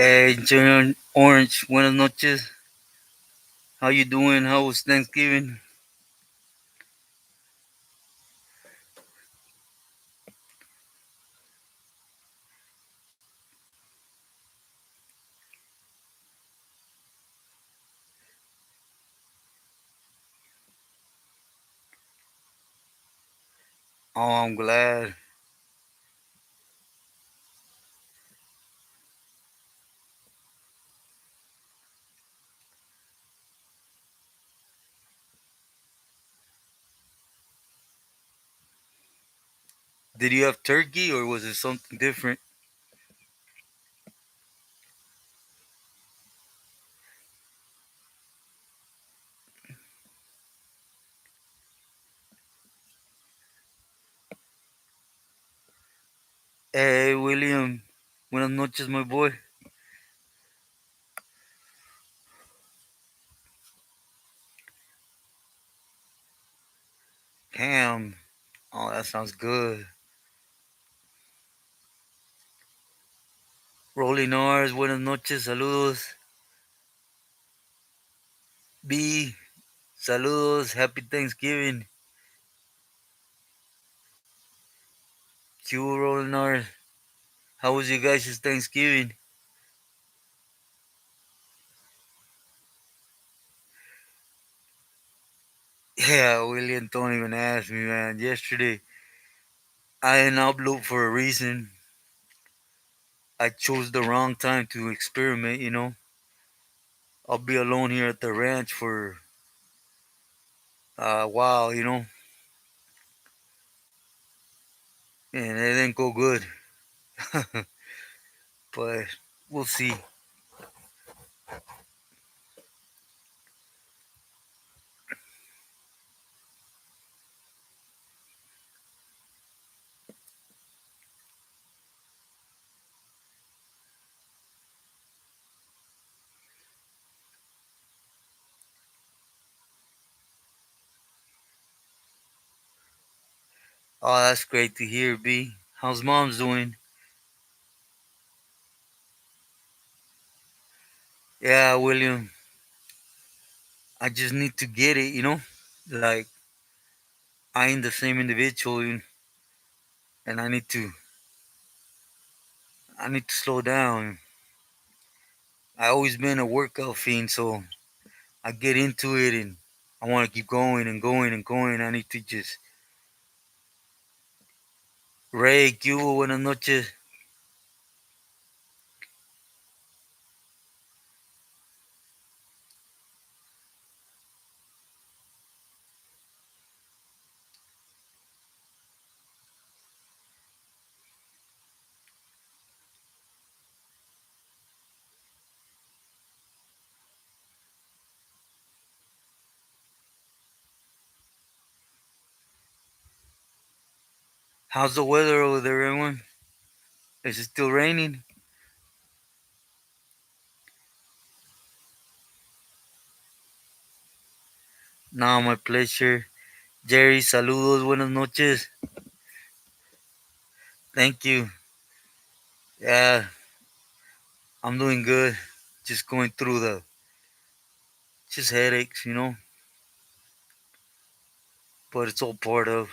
Junior Orange, buenas noches. How you doing? How was Thanksgiving? Oh, I'm glad. Did you have turkey or was it something different? Hey, William. Buenas noches, my boy. Ham. Oh, that sounds good. Rolling R's, buenas noches, saludos. B, saludos, happy Thanksgiving. Q, Rolling R's. How was you guys' Thanksgiving? Yeah, William, don't even ask me, man. Yesterday, I didn't upload for a reason. I chose the wrong time to experiment. I'll be alone here at the ranch for a while, and it didn't go good. But we'll see. Oh, that's great to hear, B. How's mom's doing? Yeah, William. I just need to get it. Like I ain't the same individual, and I need to slow down. I always been a workout fiend, so I get into it and I want to keep going and going and going. I need to just Ray, ¿qué hubo? Buenas noches. How's the weather over there, everyone? Is it still raining? No, my pleasure. Jerry, saludos, buenas noches. Thank you. Yeah, I'm doing good. Just going through just headaches, but it's all part of.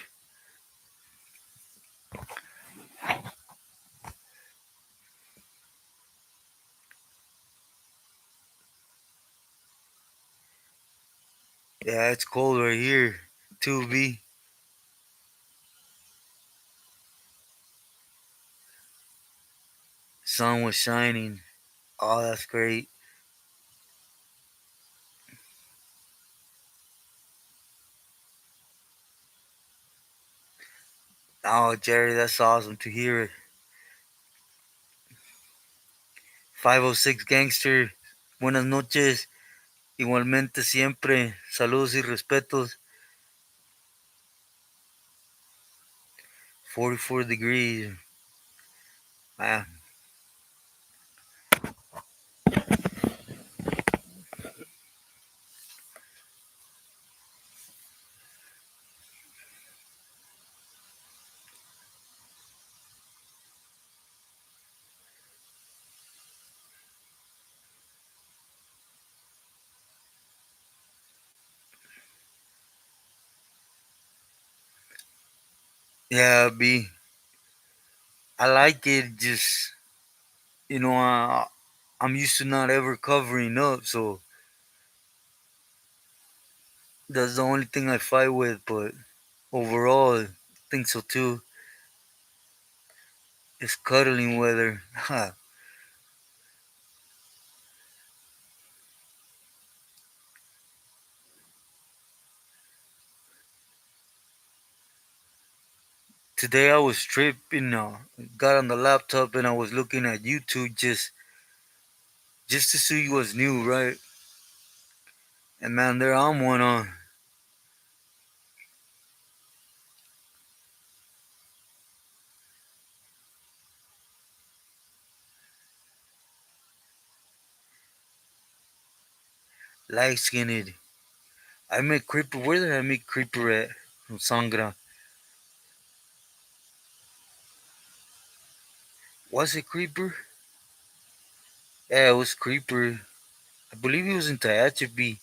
Yeah, it's cold right here, too, B. Sun was shining. Oh, that's great. Oh, Jerry, that's awesome to hear it. 506 Gangster, buenas noches. Igualmente siempre. Saludos y respetos. 44 degrees. Ah, Yeah, B. I like it. Just I'm used to not ever covering up, so that's the only thing I fight with. But overall, I think so too. It's cuddling weather. Today I was tripping. Got on the laptop and I was looking at YouTube just to see what's new, right? And man, there I'm one on light skinned. I met Creeper. Where did I meet Creeper at? From Sangra. Was it Creeper? Yeah, it was Creeper. I believe he was in Tehachapi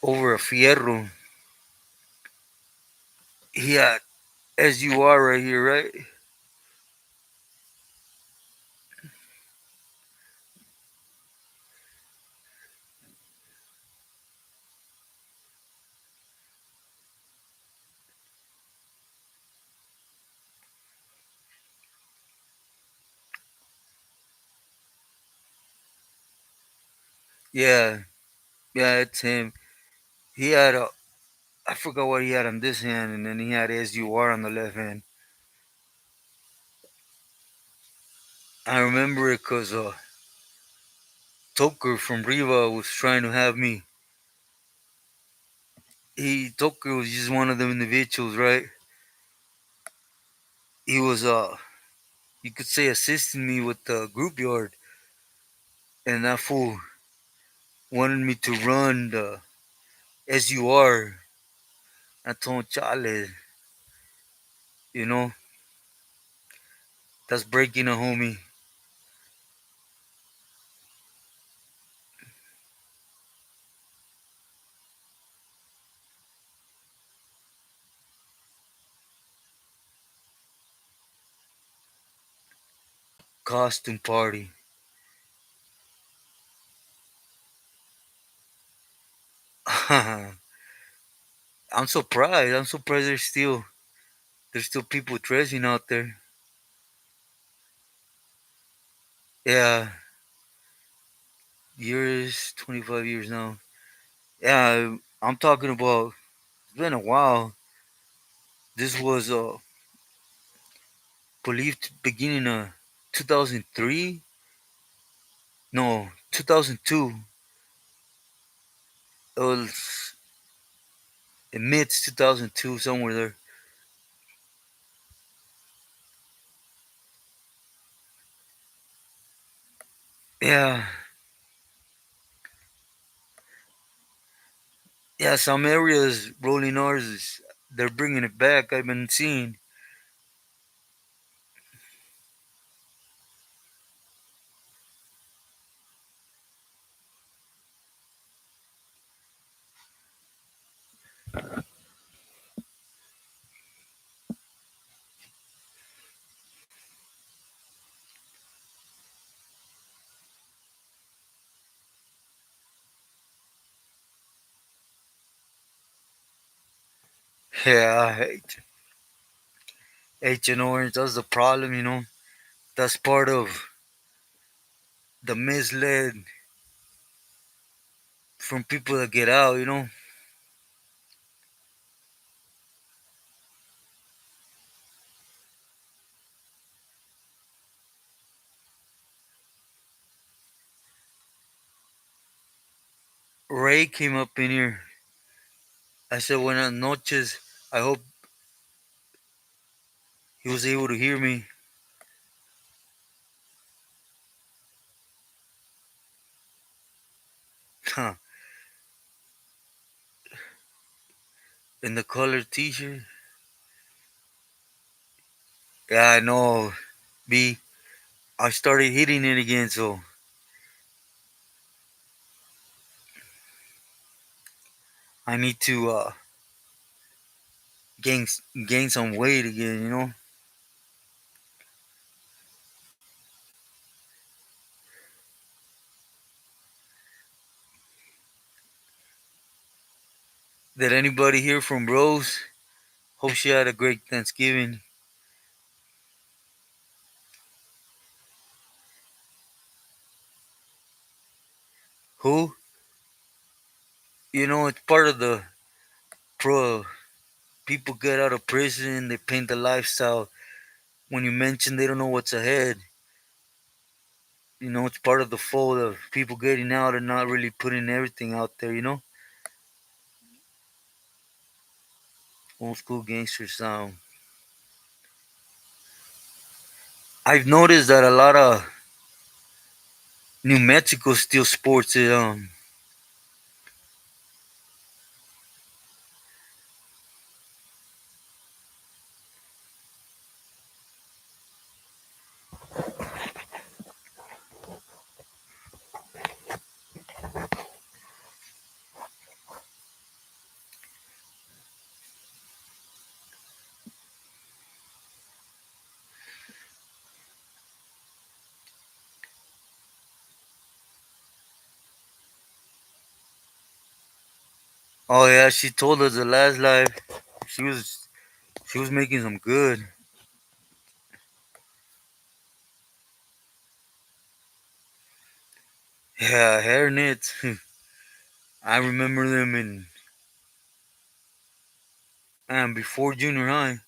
over a Fierro. He had as you are right here, right? Yeah, yeah, it's him. He had a I forgot what he had on this hand, and then he had as you are on the left hand. I remember it because Toker from Riva was trying to have me. Toker was just one of them individuals, right? He was you could say assisting me with the group yard, and that fool wanted me to run the SUR. I told him, Chale, you know, that's breaking a homie. Costume party. I'm surprised. I'm surprised there's still people dressing out there. Yeah, years, 25 years now. Yeah, I'm talking about. It's been a while. This was believed beginning of 2003. No, 2002. It was in mid 2002, somewhere there. Yeah, yeah. Some areas, rolling R's, they're bringing it back. I've been seeing. Yeah, Agent Orange. That's the problem, you know. That's part of the misled from people that get out, you know. Ray came up in here. I said, Buenas noches. I hope he was able to hear me. Huh. In the colored t shirt. Yeah, I know. B. I started hitting it again, so I need to gain gain some weight again. Did anybody hear from Rose? Hope she had a great Thanksgiving. Who? It's part of the pro. People get out of prison, they paint the lifestyle. When you mention they don't know what's ahead, it's part of the fold of people getting out and not really putting everything out there. Old school gangster sound. I've noticed that a lot of New Mexico still sports it. Oh yeah, she told us the last live. She was she was making some good. Yeah, hair knits. I remember them in before junior high.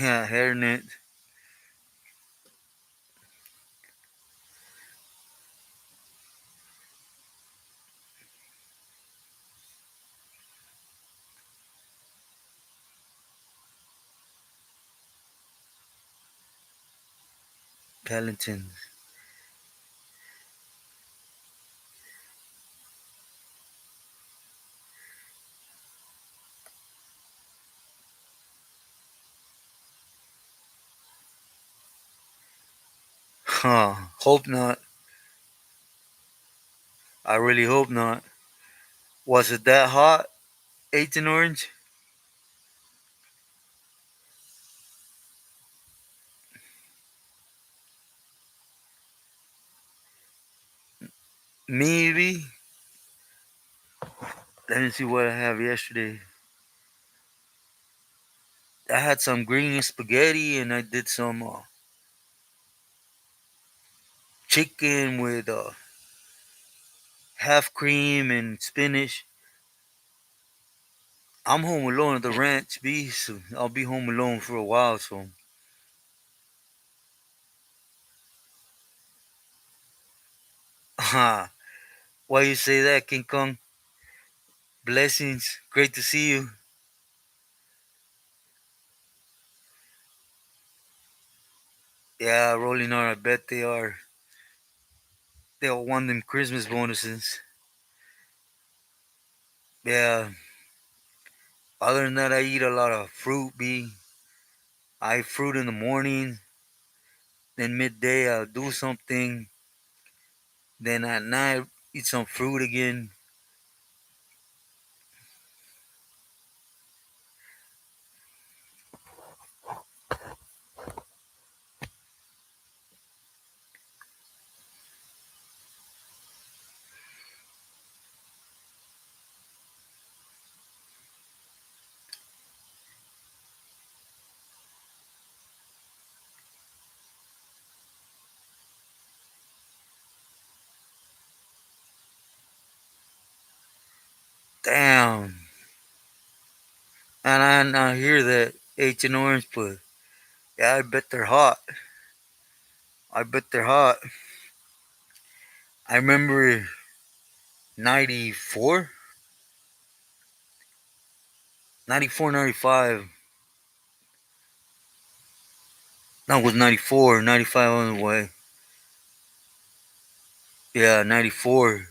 Yeah, hair knit. Palatine. Huh. Hope not. I really hope not. Was it that hot? 18 orange? Maybe. Let me see what I have yesterday. I had some green spaghetti and I did some chicken with half cream and spinach. I'm home alone at the ranch, B, so I'll be home alone for a while, so. Why you say that, King Kong? Blessings. Great to see you. Yeah, rolling on. I bet they are. They'll want them Christmas bonuses. Yeah. Other than that, I eat a lot of fruit, B. I eat fruit in the morning. Then midday, I'll do something. Then at night, eat some fruit again. Damn. And I now hear that Agent Orange, but yeah, I bet they're hot. I bet they're hot. I remember 94, 94, 95. No, it was 94, 95 on the way. Yeah, 94.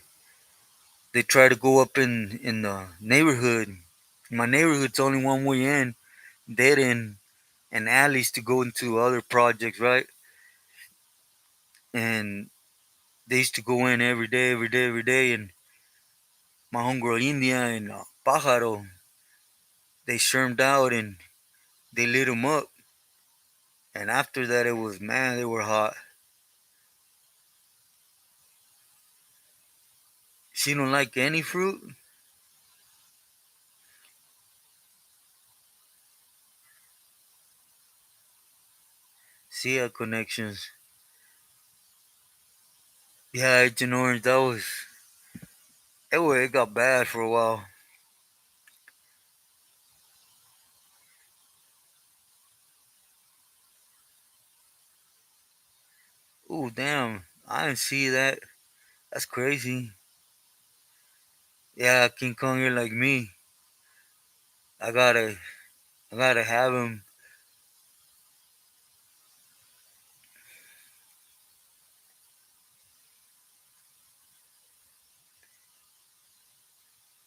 They try to go up in the neighborhood. My neighborhood's only one way in, dead end, and alleys to go into other projects, right? And they used to go in every day, every day, every day. And my homegirl India and Pájaro, they shermed out and they lit them up. And after that, it was, man, they were hot. She don't like any fruit. Sia connections. Yeah, Agent Orange, that was, it got bad for a while. Ooh, damn. I didn't see that. That's crazy. Yeah, King Kong, you're like me. I gotta, I gotta have him.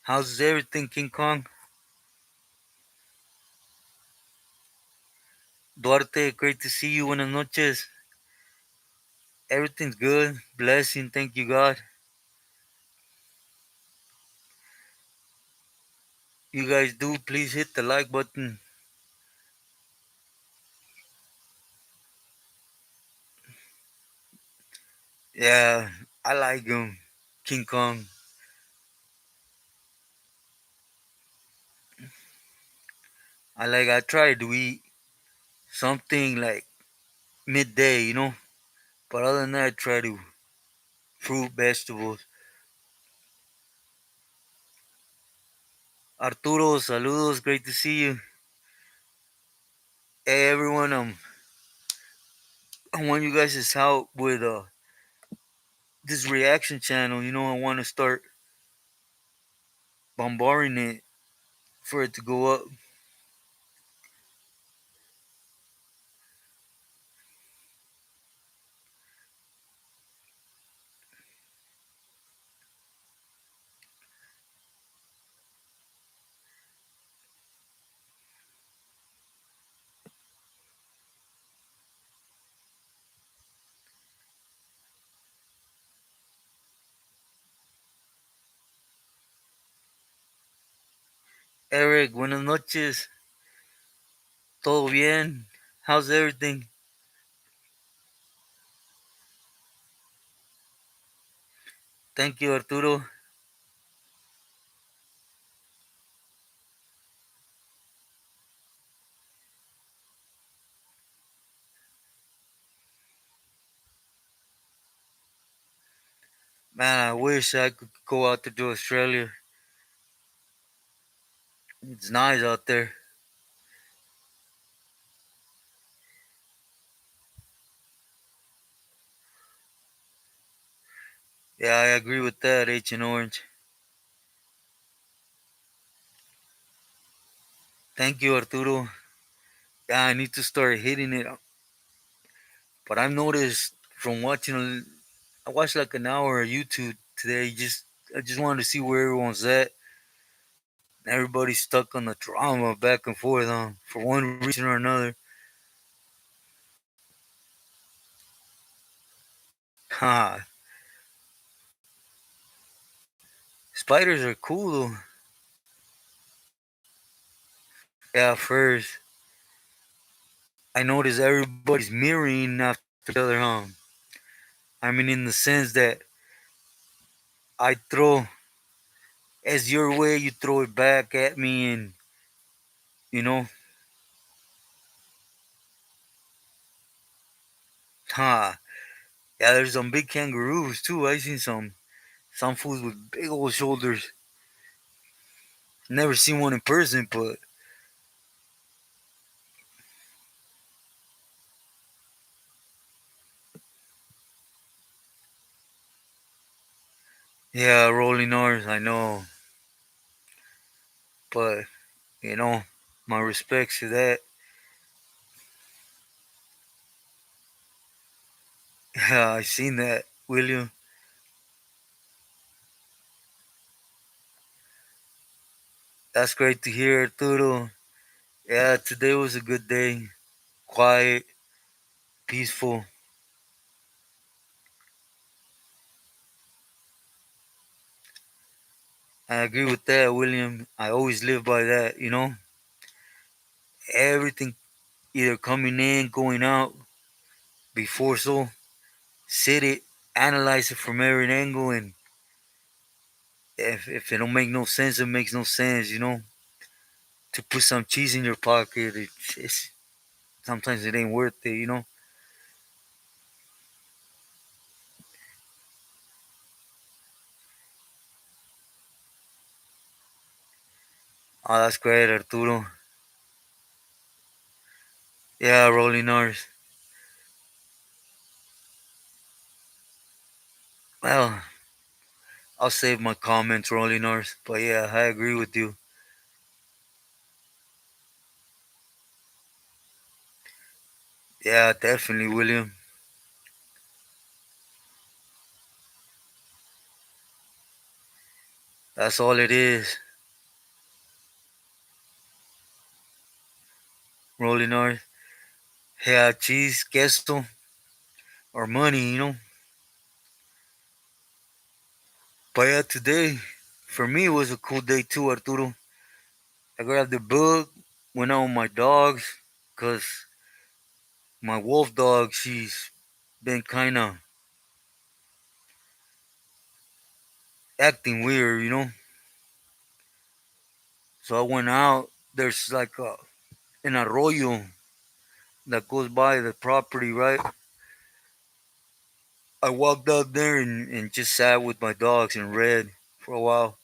How's everything, King Kong? Duarte, great to see you. Buenas noches. Everything's good. Blessing. Thank you, God. You guys do. Please hit the like button. Yeah, I like him. King Kong. I tried to eat something like midday, But other than that, I try to fruit, vegetables. Arturo, saludos. Great to see you. Hey, everyone. I want you guys' help with this reaction channel. I want to start bombarding it for it to go up. Eric, buenas noches. Todo bien? How's everything? Thank you, Arturo. Man, I wish I could go out to Australia. It's nice out there. Yeah, I agree with that, H and Orange. Thank you, Arturo. Yeah, I need to start hitting it. But I've noticed from watching, I watched like an hour of YouTube today. I just wanted to see where everyone's at. Everybody's stuck on the drama back and forth for one reason or another. Ha, spiders are cool though. Yeah, first I noticed everybody's mirroring after each other. I mean, in the sense that I throw as your way, you throw it back at me, and you know, ha. Yeah, there's some big kangaroos too. I seen some fools with big old shoulders. Never seen one in person, but yeah, rolling R's, I know. But you know, my respects to that. Yeah, I seen that, William. That's great to hear, Arturo. Yeah, today was a good day. Quiet, peaceful. I agree with that, William. I always live by that, you know? Everything either coming in, going out, before so, sit it, analyze it from every angle, and if it don't make no sense, it makes no sense, you know? To put some cheese in your pocket, it's sometimes it ain't worth it, you know? Oh, that's great, Arturo. Yeah, rolling R's. Well, I'll save my comments, rolling R's. But yeah, I agree with you. Yeah, definitely, William. That's all it is. Rolling R's. Yeah, cheese, queso, or money, you know? But yeah, today, for me, it was a cool day too, Arturo. I grabbed the book, went out with my dogs, because my wolf dog, she's been kind of acting weird, you know? So I went out. There's like an arroyo that goes by the property, right? I walked out there and just sat with my dogs and read for a while.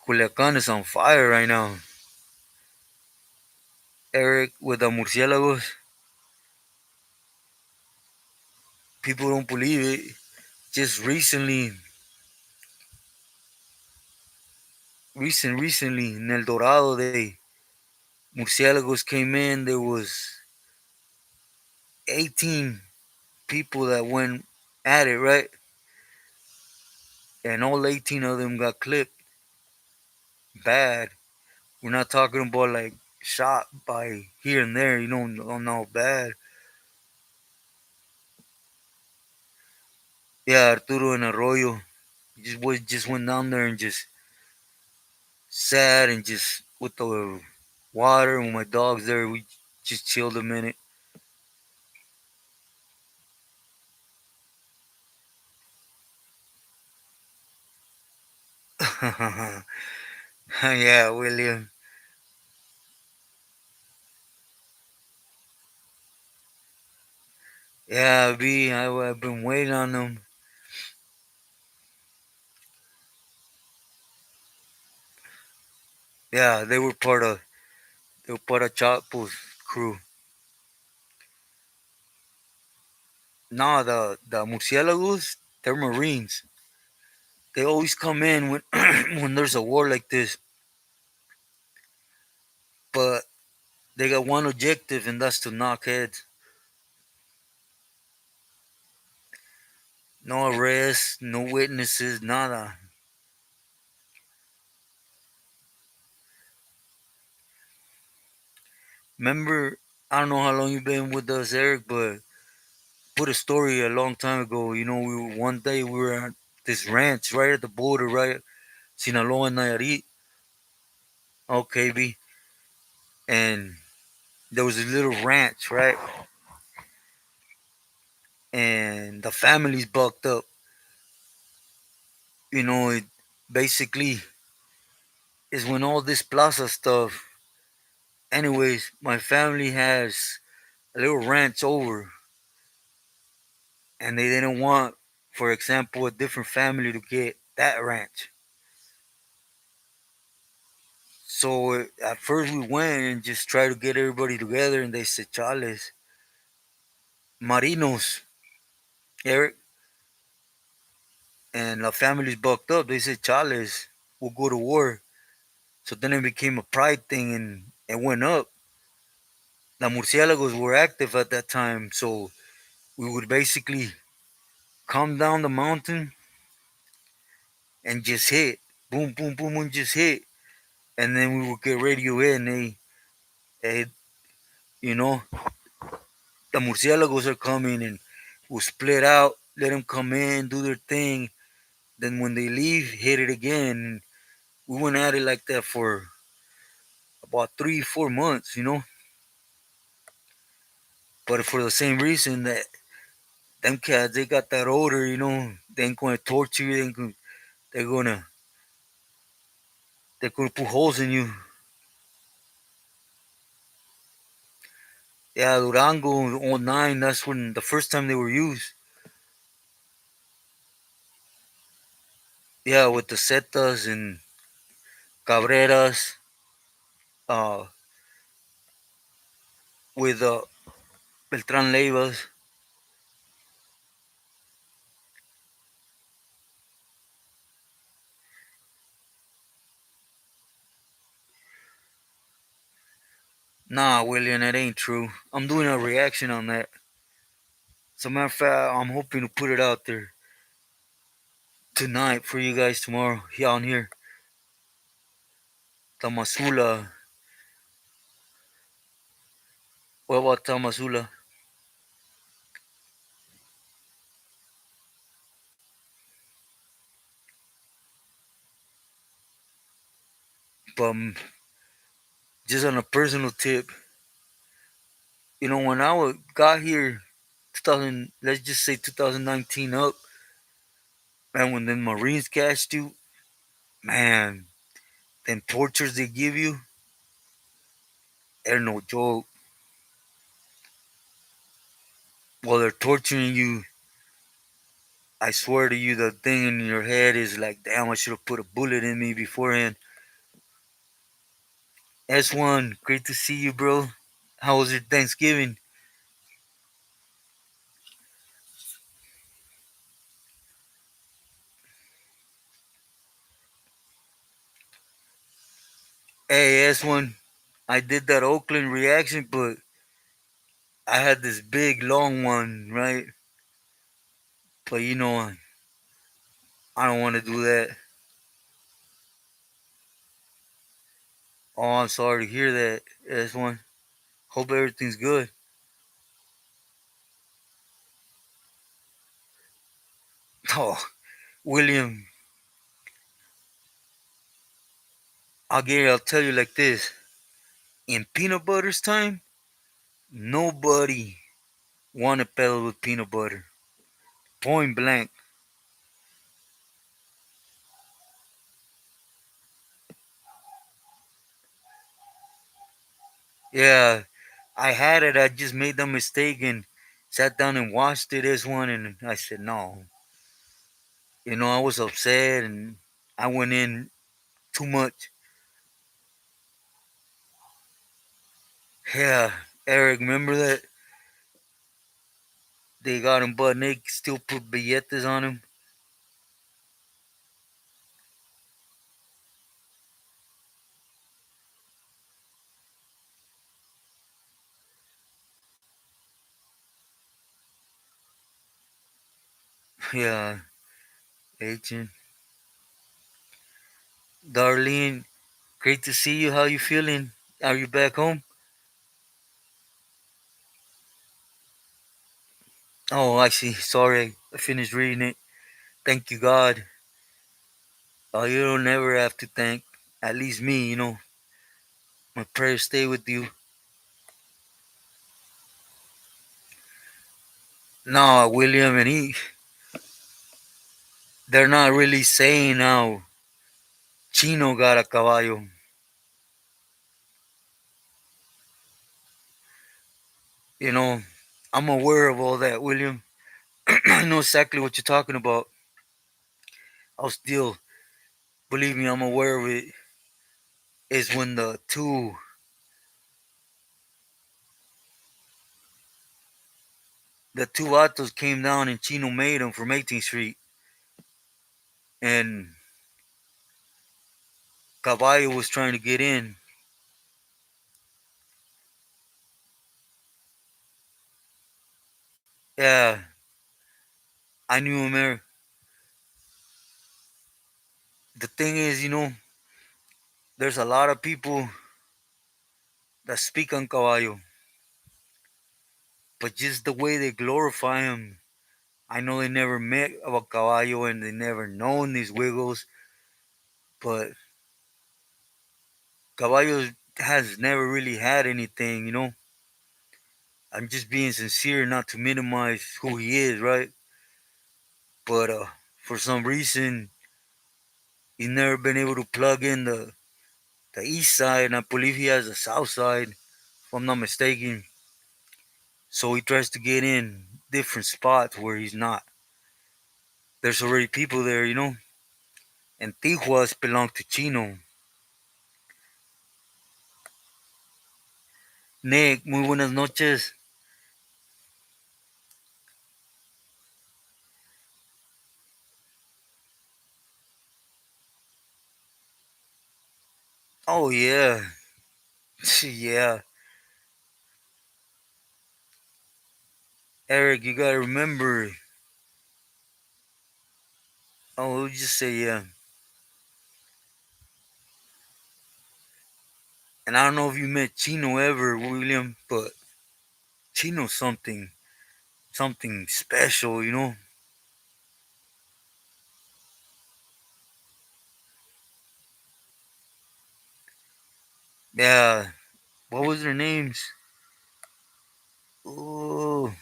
Culiacan is on fire right now. Eric, with the murciélagos, people don't believe it. Just recently, in El Dorado, murciélagos came in. There was 18 people that went at it, right? And all 18 of them got clipped bad. We're not talking about like shot by here and there, you know, no bad. Yeah, Arturo and Arroyo just went down there and just sat and just with the water and with my dogs there, we just chilled a minute. Yeah, William. Yeah, I've been waiting on them. Yeah, they were part of Chapo's crew. No, the murciélagos, they're Marines. They always come in when when there's a war like this, but they got one objective, and that's to knock heads. No arrests, no witnesses, nada. Remember, I don't know how long you've been with us, Eric, but put a story a long time ago. You know, one day we were at this ranch right at the border, right, Sinaloa and Nayarit. Okay, B, and there was a little ranch, right, and the families bucked up. You know, it basically is when all this plaza stuff. Anyways, my family has a little ranch over, and they didn't want, for example, a different family to get that ranch. So at first we went and just tried to get everybody together, and they said, "Chales, Marinos, Eric," and the families bucked up. They said, "Chales, we'll go to war." So then it became a pride thing, and it went up. the murciélagos were active at that time, so we would basically come down the mountain and just hit, boom, boom, boom, and just hit, and then we would get radio in. Hey, you know, the murciélagos are coming, and we'll split out, let them come in, do their thing. Then when they leave, hit it again. We went at it like that for about 3, 4 months, But for the same reason that them cats, they got that odor, they ain't gonna torture you. They're gonna they're gonna put holes in you. Yeah, Durango '09. That's when the first time they were used. Yeah, with the Zetas and Cabreras, uh, with Beltran Leivas. Nah, William, that ain't true. I'm doing a reaction on that. As a matter of fact, I'm hoping to put it out there tonight for you guys tomorrow. On here, Tamasula. What about Tamasula? But just on a personal tip, when got here, 2000, let's just say 2019 up, man, when the Marines cashed you, man, them tortures they give you, they're no joke. While they're torturing you, I swear to you, the thing in your head is like, damn, I should have put a bullet in me beforehand. S1, great to see you, bro. How was your Thanksgiving? Hey, S1, I did that Oakland reaction, but I had this big, long one, right? But I don't want to do that. Oh, I'm sorry to hear that, S1. Hope everything's good. Oh, William, I'll tell you like this. In peanut butter's time, nobody wanted pedal with peanut butter. Point blank. Yeah, I had it. I just made the mistake and sat down and watched it as one, and I said no. I was upset and I went in too much. Yeah, Eric, remember that they got him butt naked, still put billetes on him. Yeah, Agent Darlene, great to see you. How you feeling? Are you back home? Oh, I see. Sorry, I finished reading it. Thank you, God. Oh, you don't never have to thank. At least me, My prayers stay with you. No, William and they're not really saying now Chino got a caballo. You know, I'm aware of all that, William. I know exactly what you're talking about. I'll still, believe me, I'm aware of it. Is when the two vatos came down and Chino made them from 18th Street, and Caballo was trying to get in. Yeah, I knew him there. The thing is, there's a lot of people that speak on Caballo, but just the way they glorify him. I know they never met about Caballo and they never known these Wiggles, but Caballo has never really had anything. I'm just being sincere, not to minimize who he is, right? But for some reason, he's never been able to plug in the east side, and I believe he has the south side, if I'm not mistaken. So he tries to get in different spots where he's not. There's already people there. And Tijuas belong to Chino. Nick, muy buenas noches. Oh, yeah. Yeah. Eric, you gotta remember. Oh, we'll just say yeah. And I don't know if you met Chino ever, William, but Chino's something special. Yeah. What was their names? Oh,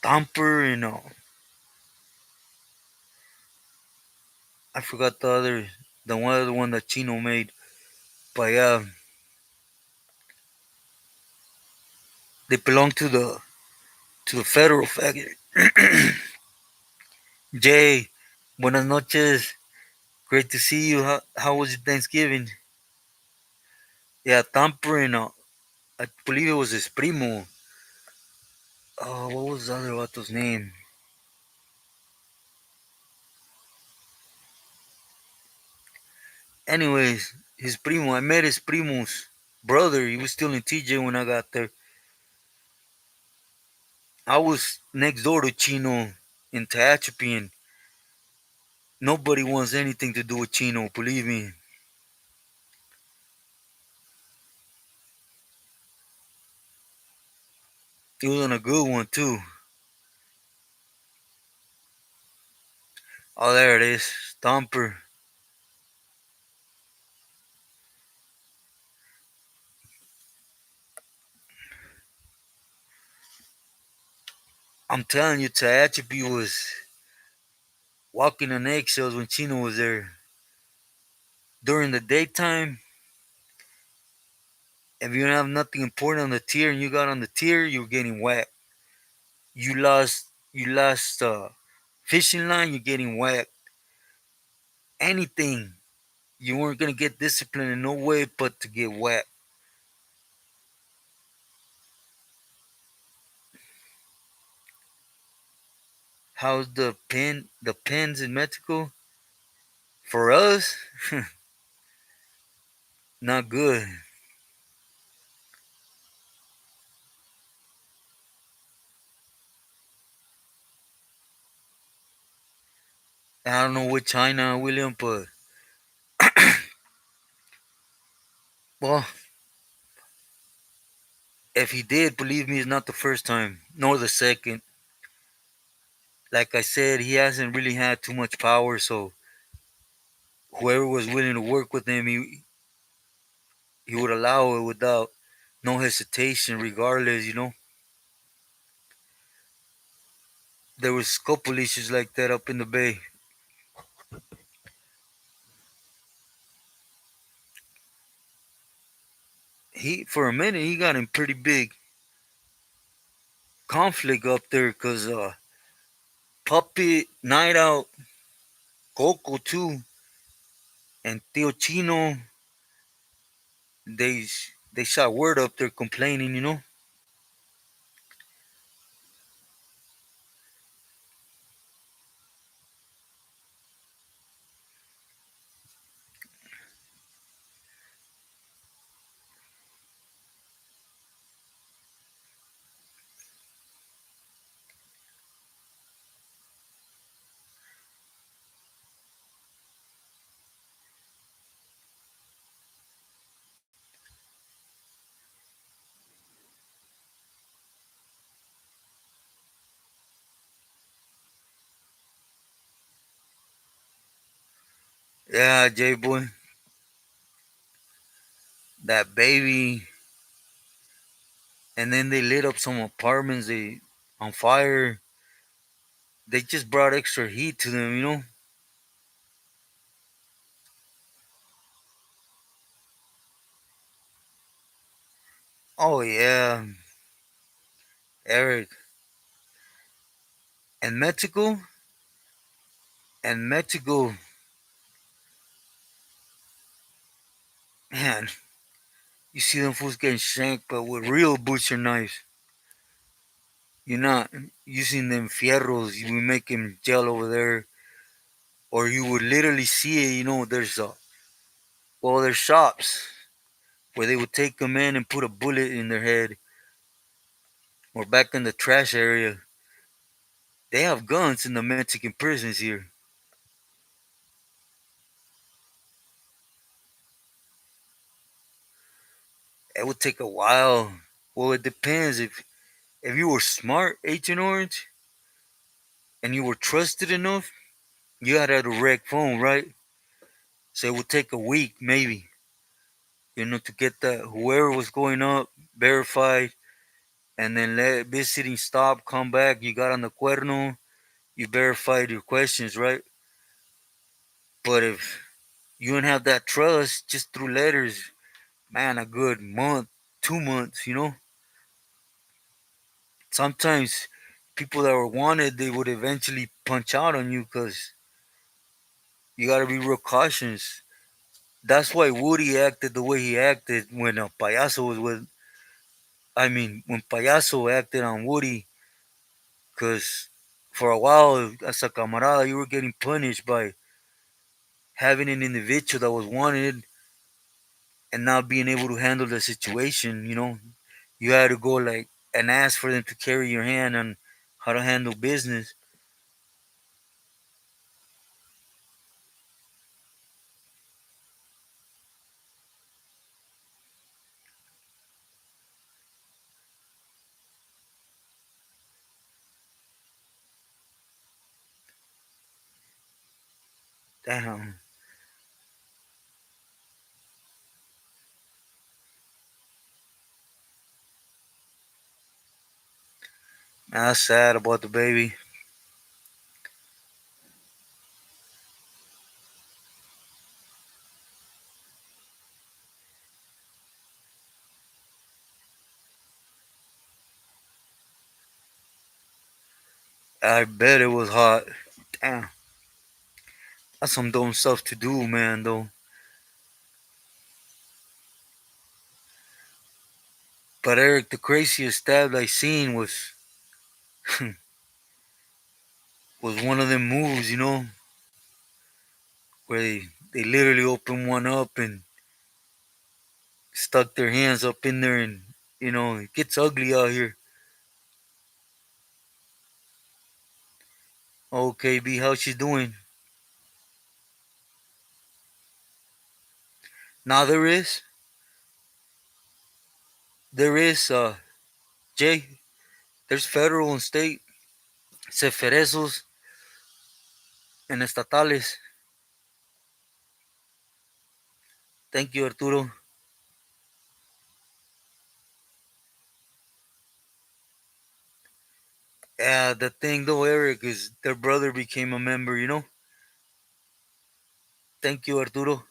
Thumper and I forgot the one that Chino made. But yeah, they belong to the federal faction. Jay, buenas noches. Great to see you. How was your Thanksgiving? Yeah, Thumper and I believe it was his primo. Oh, what was the other vato's name? Anyways, his primo. I met his primo's brother. He was still in TJ when I got there. I was next door to Chino in Tehachapi, and nobody wants anything to do with Chino. Believe me. He was on a good one too. Oh, there it is, Stomper. I'm telling you, Tehachapi was walking on eggshells when Chino was there. During the daytime, if you don't have nothing important on the tier and you got on the tier, you're getting whacked. You lost fishing line, you're getting whacked. Anything, you weren't gonna get disciplined in no way but to get whacked. How's the pens in Mexico? For us, not good. I don't know what China, William, but well, if he did, believe me, it's not the first time, nor the second. Like I said, he hasn't really had too much power, so whoever was willing to work with him, he would allow it without no hesitation, regardless. There was a couple issues like that up in the Bay. For a minute, he got in pretty big conflict up there because Puppet, Night Out, Coco too, and Tio Chino, they they shot word up there complaining. Yeah, J boy, that baby, and then they lit up some apartments. They on fire. They just brought extra heat to them, you know. Oh yeah, Eric, and Mexico, man. You see them fools getting shanked, but with real butcher knives. You're not using them fierros. You would make them gel over there, or you would literally see it. You know, there's shops where they would take them in and put a bullet in their head, or back in the trash area. They have guns in the Mexican prisons here. It would take a while. Well, it depends. If you were smart, Agent Orange, and you were trusted enough, you had a direct phone, right? So it would take a week, maybe, to get that whoever was going up verified, and then let visiting stop, come back. You got on the cuerno, you verified your questions, right? But if you don't have that trust, just through letters, man, a good month, 2 months, Sometimes people that were wanted, they would eventually punch out on you because you got to be real cautious. That's why Woody acted the way he acted when Payaso was with. I mean, when Payaso acted on Woody, because for a while, as a camarada, you were getting punished by having an individual that was wanted and not being able to handle the situation. You had to go like and ask for them to carry your hand on how to handle business. Damn, that's sad about the baby. I bet it was hot. Damn, that's some dumb stuff to do, man. Though, but Eric, the craziest stab I seen was one of them moves, where they literally opened one up and stuck their hands up in there, and it gets ugly out here. Okay, B, how's she doing? Now there is Jay. There's federal and state, ceferesos and estatales. Thank you, Arturo. Yeah, the thing though, Eric, is their brother became a member. Thank you, Arturo.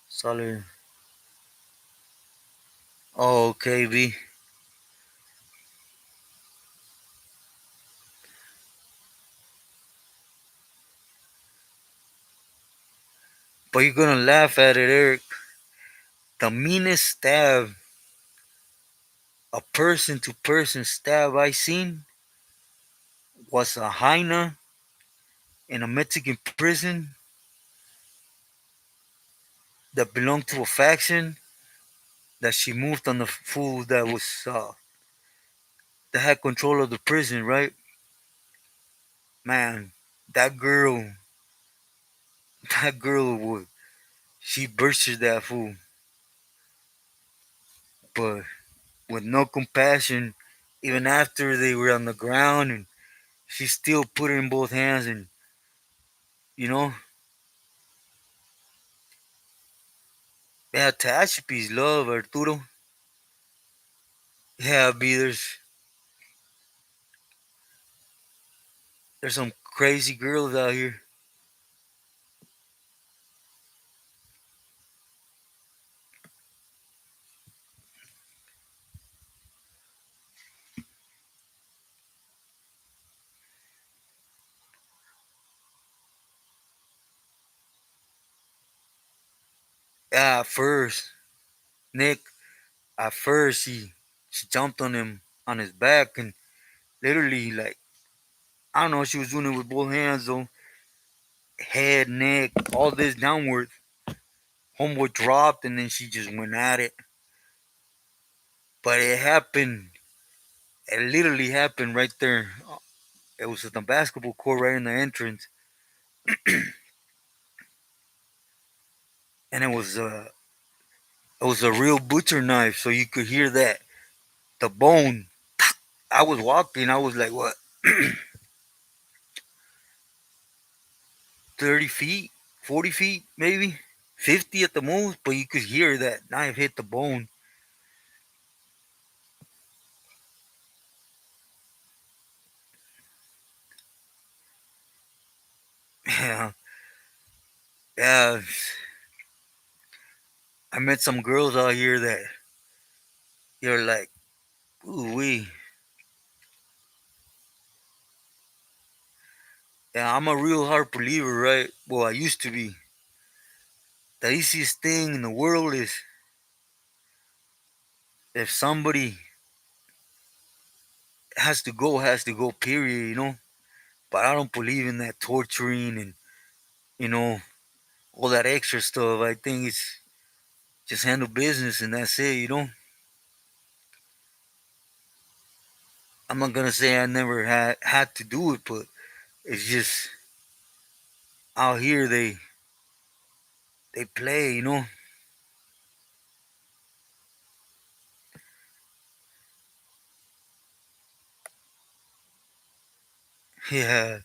Sorry. Oh, okay, B. But you're gonna laugh at it, Eric. The meanest stab, a person to person stab I seen, was a hyena in a Mexican prison that belonged to a faction that she moved on the fool that had control of the prison, right? Man, that girl, that girl would she bursted that fool. but with no compassion, even after they were on the ground, and she still put it in both hands, and you know, yeah, Tashipi's love, Arturo. Yeah, B, there's some crazy girls out here. Yeah, at first, Nick, at first she jumped on him on his back and literally like I don't know, she was doing it with both hands though, head, neck, all this downward. Homeboy dropped and then she just went at it. But it happened. It literally happened right there. It was at the basketball court right in the entrance, and it was a real butcher knife, so you could hear that the bone. I was walking. I was like, what, 30 feet, 40 feet, maybe 50 at the most, but you could hear that knife hit the bone. Yeah, yeah. I met some girls out here that you're like, ooh wee. Yeah, I'm a real hard believer, right? Well, I used to be. The easiest thing in the world is if somebody has to go, period, you know? But I don't believe in that torturing and, you know, all that extra stuff. I think it's just handle business and that's it, you know? I'm not gonna say I never had to do it, but it's just out here they play, you know? Yeah,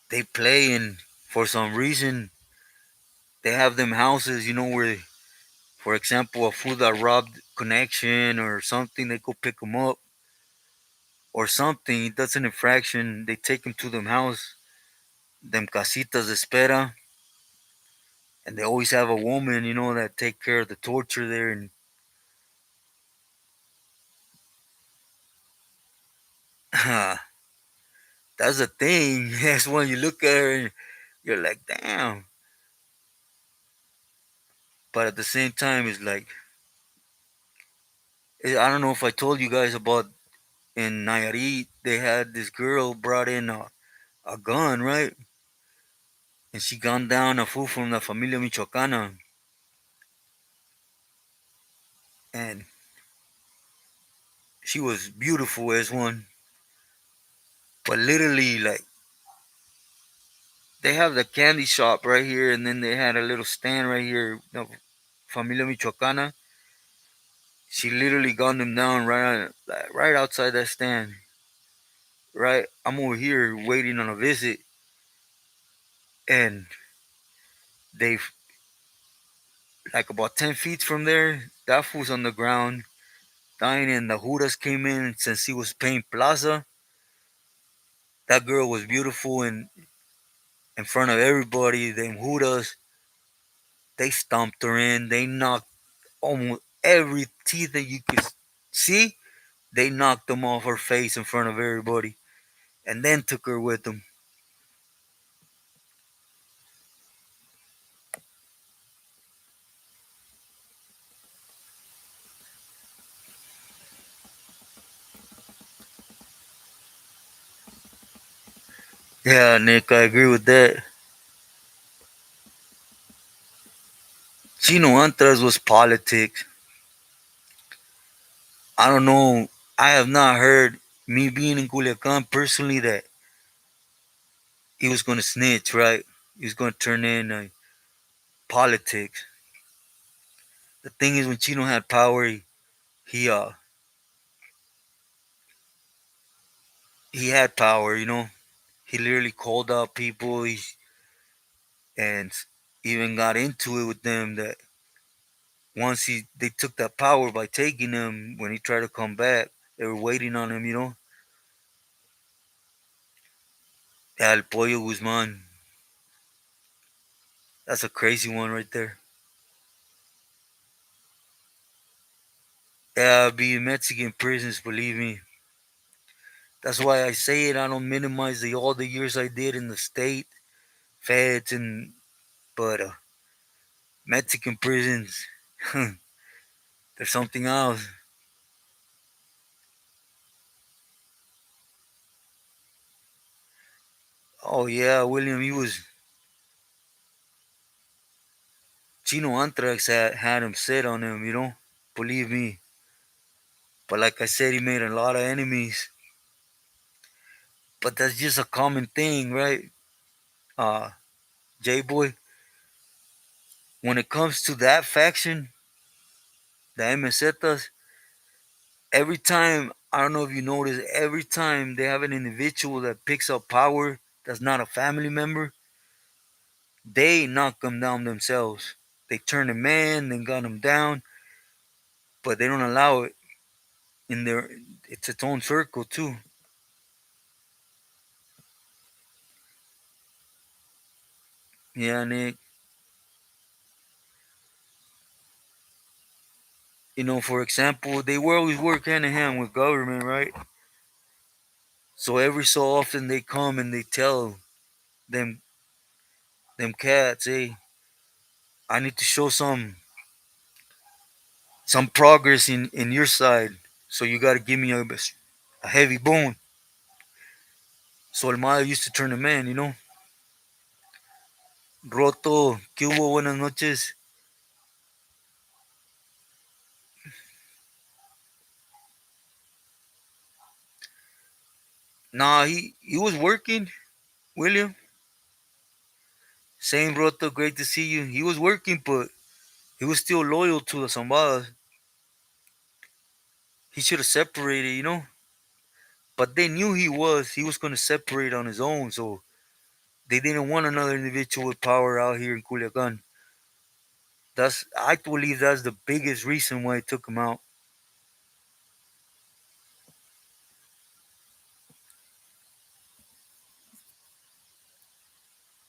they play and for some reason they have them houses, you know, where, for example, a fool that robbed connection or something, they go pick them up or something. That's an infraction. They take them to them house, them casitas de espera, and they always have a woman, you know, that take care of the torture there. And that's the thing. That's when you look at her and you're like, damn. But at the same time, it's like, I don't know if I told you guys about in Nayarit, they had this girl brought in a gun, right? And she gunned down a fool from the Familia Michoacana. And she was beautiful as one. But literally, like, they have the candy shop right here, and then they had a little stand right here, the Familia Michoacana. She literally gunned them down like, right outside that stand. Right, I'm over here waiting on a visit, and they like about 10 feet from there. That fool's on the ground dying, and the Judas came in since he was paying plaza. That girl was beautiful, and in front of everybody, them Judas, they stomped her in. They knocked almost every teeth that you could see. They knocked them off her face in front of everybody, and then took her with them. Yeah, Nick, I agree with that. Chino Antras was politics. I don't know. I have not heard, me being in Culiacan personally, that he was going to snitch, right? He was going to turn in politics. The thing is, when Chino had power, he uh he had power. He literally called out people. And even got into it with them. That once they took that power by taking him, when he tried to come back, they were waiting on him. El Pollo Guzman. That's a crazy one right there. Yeah, being Mexican prisons, believe me. That's why I say it. I don't minimize all the years I did in the state, feds, but Mexican prisons, there's something else. Oh yeah, William, he was Chino Anthrax had him set on him. Believe me. But like I said, he made a lot of enemies. But that's just a common thing, right? Uh, J Boy, when it comes to that faction, the MSetas, every time, I don't know if you notice, every time they have an individual that picks up power that's not a family member, they knock them down themselves. They turn him in, then gun him down, but they don't allow it in their, it's its own circle too. Yeah, Nick. For example, they will always work hand in hand with government, right? So every so often they come and they tell them them cats, hey, I need to show some progress in your side. So you gotta give me a heavy bone. So El Mayo used to turn him in. Roto, ¿qué hubo? Buenas noches. Nah, he was working, William. Same Roto, great to see you. He was working, but he was still loyal to the Zambadas. He should have separated. But they knew he was gonna separate on his own, so they didn't want another individual with power out here in Culiacan. I believe that's the biggest reason why it took him out.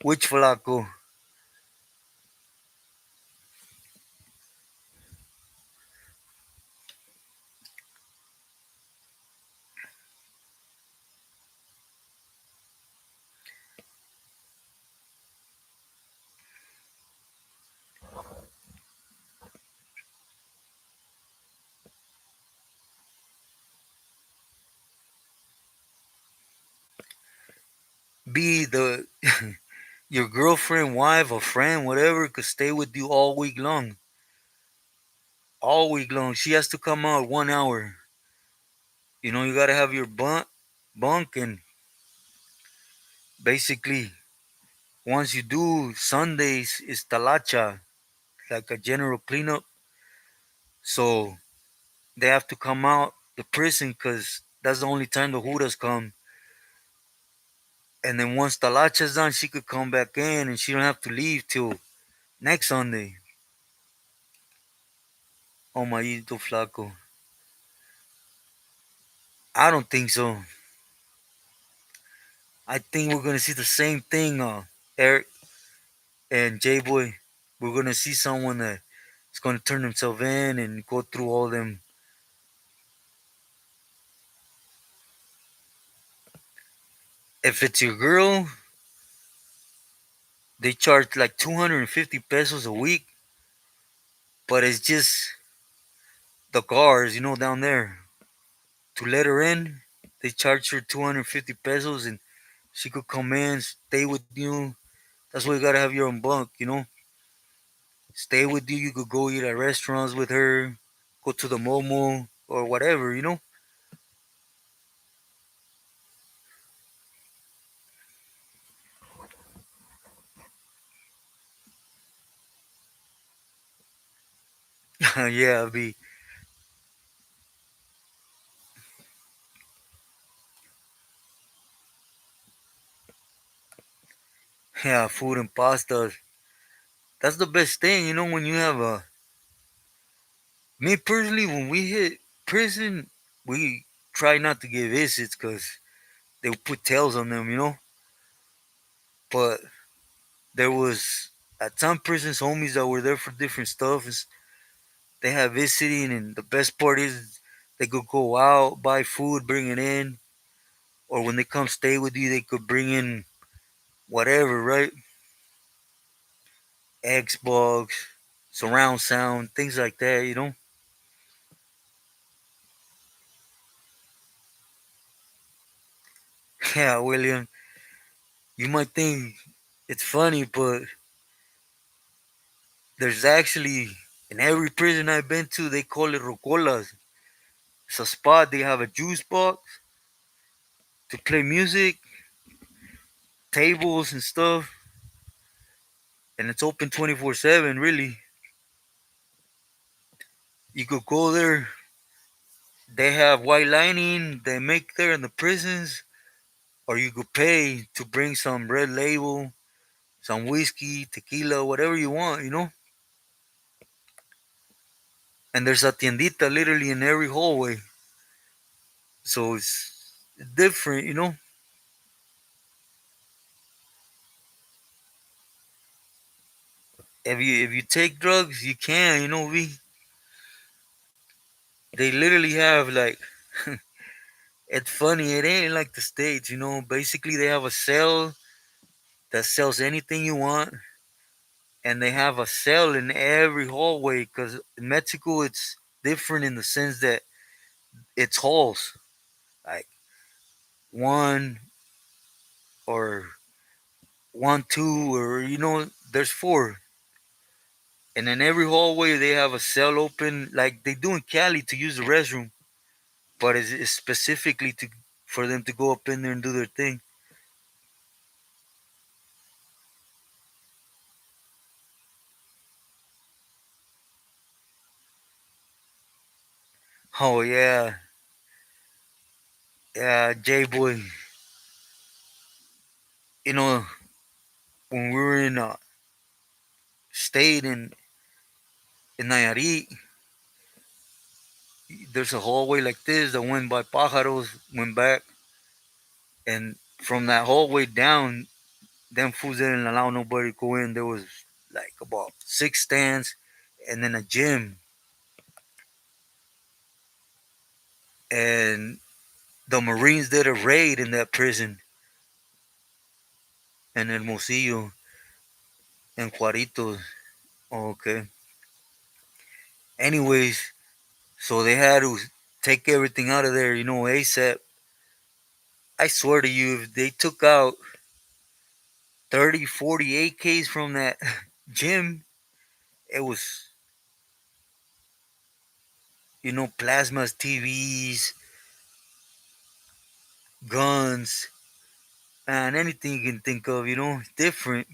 Which Flaco? Be the your girlfriend, wife, or friend, whatever, could stay with you all week long. All week long. She has to come out 1 hour. You gotta have your bunk, and basically, once you do Sundays is talacha, like a general cleanup. So they have to come out the prison because that's the only time the Judas come. And then once talacha's done, she could come back in, and she don't have to leave till next Sunday. Oh my flaco. I don't think so. I think we're gonna see the same thing, Eric and J Boy. We're gonna see someone that is gonna turn himself in and go through all them. If it's your girl, they charge like 250 pesos a week, but it's just the cars, down there. To let her in, they charge her 250 pesos, and she could come in, stay with you. That's why you gotta have your own bunk. Stay with you. You could go eat at restaurants with her, go to the Momo or whatever. Yeah, be yeah, food and pasta. That's the best thing, when you have a. Me personally, when we hit prison, we try not to get visits because they would put tails on them. But there was at some prisons homies that were there for different stuff. They have visiting, and the best part is they could go out, buy food, bring it in, or when they come stay with you, they could bring in whatever, right? Xbox, surround sound, things like that. Yeah, William, you might think it's funny, but there's actually in every prison I've been to, they call it rocolas. It's a spot. They have a juice box to play music, tables and stuff, and it's open 24/7. Really, you could go there. They have white lining they make there in the prisons, or you could pay to bring some red label, some whiskey, tequila, whatever you want. And there's a tiendita literally in every hallway, so it's different. If you take drugs, you can. We they literally have like it's funny. It ain't like the states. Basically, they have a cell that sells anything you want, and they have a cell in every hallway. Because in Mexico, it's different in the sense that it's halls, like one or one, two, or there's four, and in every hallway they have a cell open, like they do in Cali to use the restroom, but it's specifically to for them to go up in there and do their thing. Oh yeah, yeah, J boy. You know when we were in state in Nayarit, there's a hallway like this that went by Pájaros, went back, and from that hallway down, them fools didn't allow nobody to go in. There was like about six stands, and then a gym, and the Marines did a raid in that prison in Hermosillo and Juaritos. Oh, okay. Anyways, so they had to take everything out of there, ASAP. I swear to you, if they took out 30, 40 AKs from that gym, it was, plasmas, TVs, guns, and anything you can think of, different.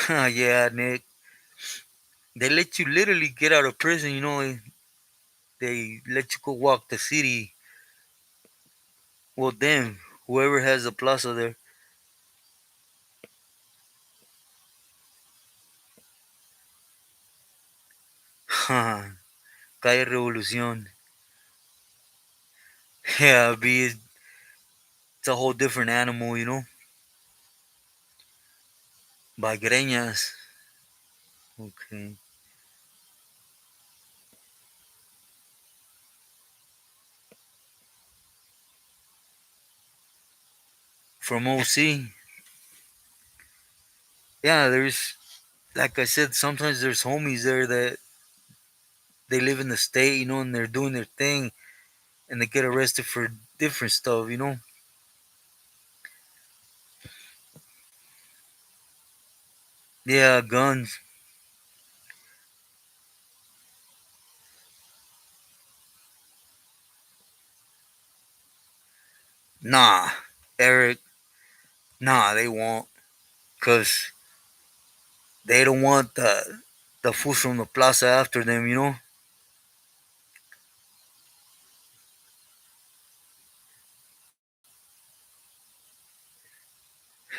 Yeah, Nick. They let you literally get out of prison, they let you go walk the city. Well, damn, whoever has the plaza there. Calle Revolución. Yeah, it's a whole different animal. Bagreñas. Okay. From OC. Yeah, like I said, sometimes there's homies there that they live in the state, and they're doing their thing, and they get arrested for different stuff. Yeah, guns. Nah, Eric, nah, they won't. Because they don't want the fools from the plaza after them, you know?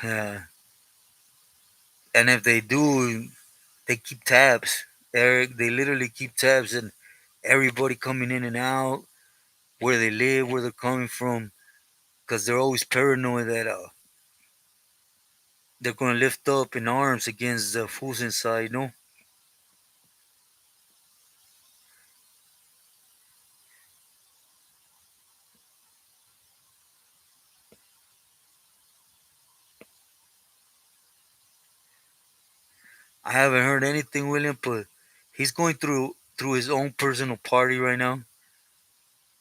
Yeah. And if they do, they keep tabs. Eric, they literally keep tabs and everybody coming in and out, where they live, where they're coming from, because they're always paranoid that they're going to lift up in arms against the fools inside, you know? I haven't heard anything, William, but he's going through his own personal party right now.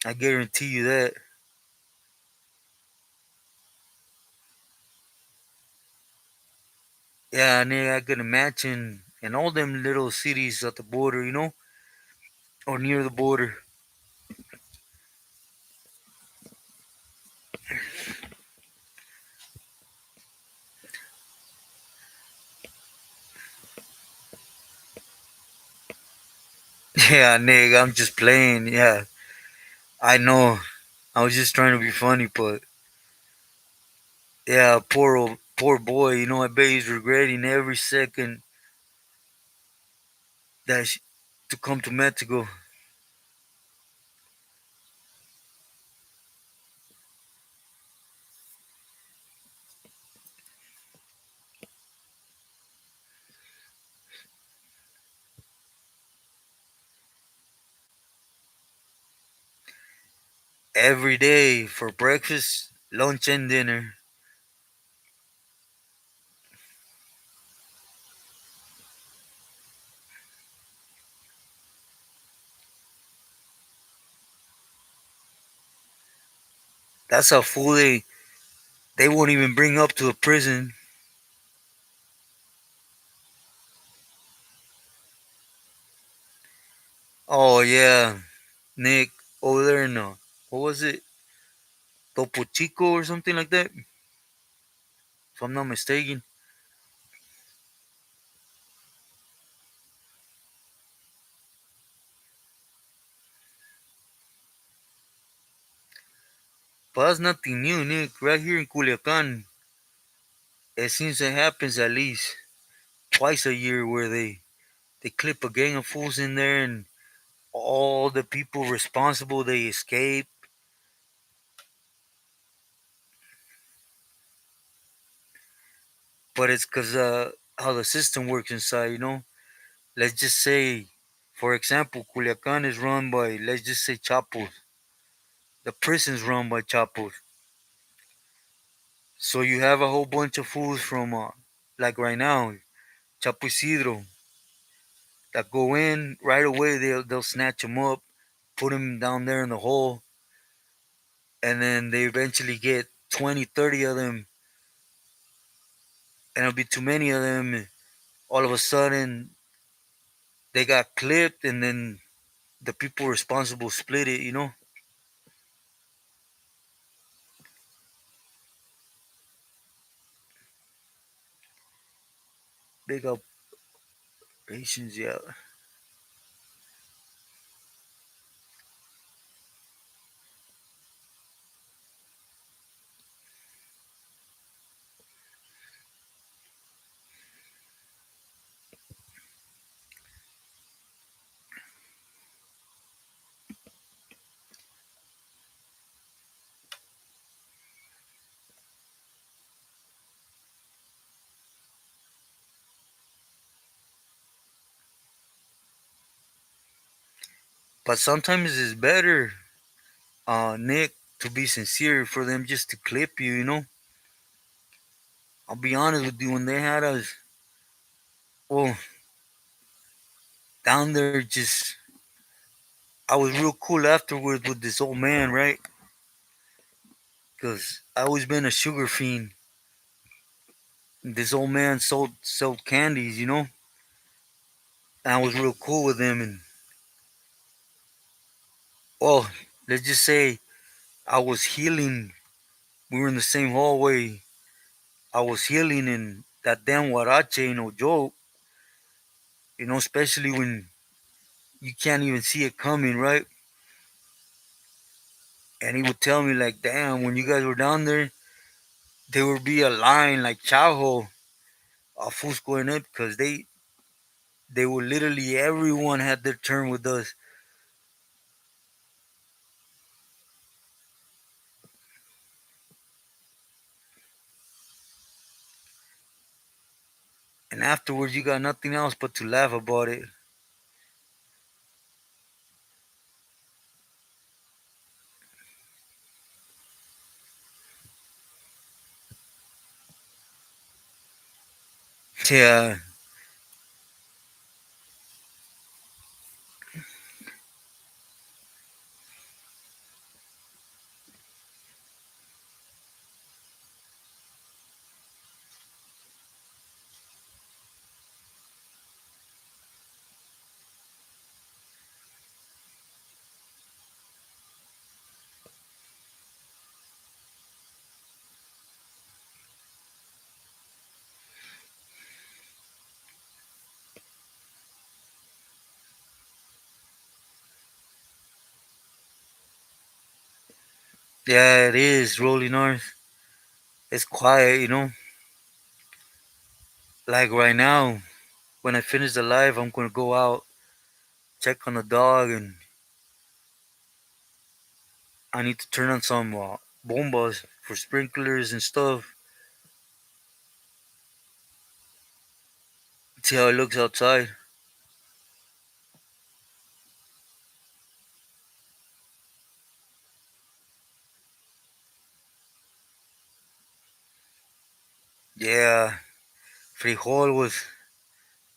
I guarantee you that. Yeah, nigga, I could imagine in all them little cities at the border, you know, or near the border. Yeah, nigga, I'm just playing. Yeah, I know. I was just trying to be funny, but yeah, poor boy. You know, I bet he's regretting every second that to come to Mexico. Every day for breakfast, lunch, and dinner. That's how full they won't even bring up to a prison. Oh yeah, Nick over there in what was it, Topo Chico or something like that, if I'm not mistaken. But that's nothing new, Nick. Right here in Culiacan, it seems it happens at least twice a year where they clip a gang of fools in there and all the people responsible they escape. But it's because how the system works inside, you know. Let's just say, for example, Culiacan is run by, let's just say, Chapos. The prison's run by Chapos. So you have a whole bunch of fools from, like right now, Chapo Isidro, that go in right away. They'll snatch them up, put them down there in the hole, and then they eventually get 20, 30 of them, and it'll be too many of them. All of a sudden, they got clipped, and then the people responsible split it. You know, big operations. Yeah, but sometimes it's better, Nick, to be sincere for them just to clip you. You know, I'll be honest with you. When they had us, well, down there, just I was real cool afterwards with this old man, right? Because I always been a sugar fiend. This old man sold candies, you know, and I was real cool with him. And well, let's just say I was healing We were in the same hallway. I was healing, and that damn Huarache ain't no joke. Especially when you can't even see it coming, right? And he would tell me like, damn, when you guys were down there, there would be a line like Chavo of fools going up because they were literally everyone had their turn with us. And afterwards, you got nothing else but to laugh about it. Yeah, yeah, it is rolling north. It's quiet. Like right now, when I finish the live, I'm gonna go out, check on the dog, and I need to turn on some bombas for sprinklers and stuff. See how it looks outside. Yeah, Frijol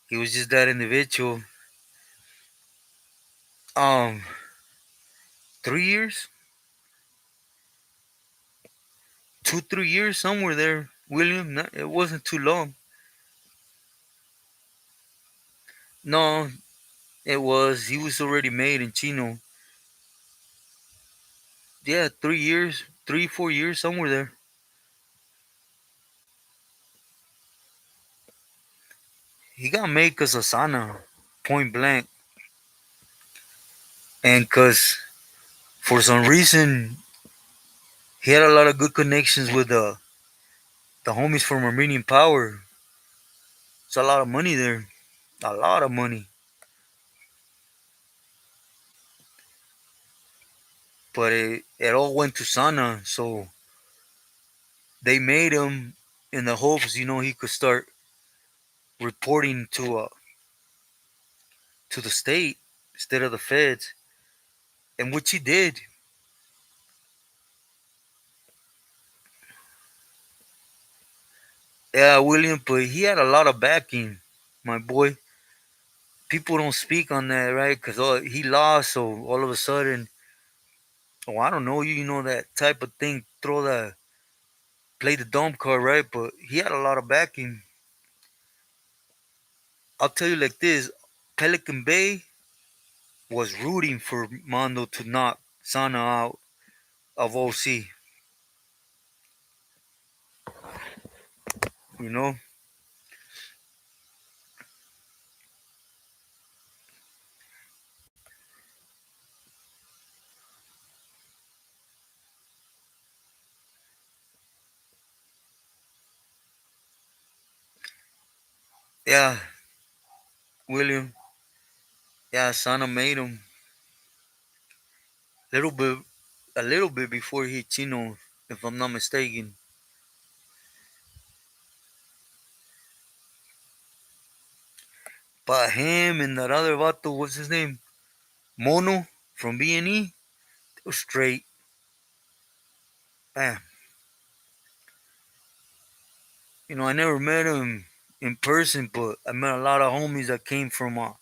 he was just that individual. Um, 3 years, 2, 3 years, somewhere there. William, it wasn't too long. No, it was. He was already made in Chino. Yeah, 3 years, 3, 4 years, somewhere there. He got made because of Sana, point blank, and because for some reason he had a lot of good connections with the homies from Armenian Power. It's a lot of money there, a lot of money. But it all went to Sana, so they made him in the hopes, he could start reporting to the state instead of the feds, and which he did. Yeah, William, but he had a lot of backing, my boy. People don't speak on that, right? Because he lost, so all of a sudden, oh, I don't know, that type of thing, play the dumb card, right? But he had a lot of backing. I'll tell you like this: Pelican Bay was rooting for Mondo to knock Sana out of OC. You know? Yeah, William. Yeah, Sana made him little bit, a little bit before he Chino, if I'm not mistaken. But him and that other vato, what's his name? Mono from B&E, they were straight. Bam. I never met him in person, but I met a lot of homies that came from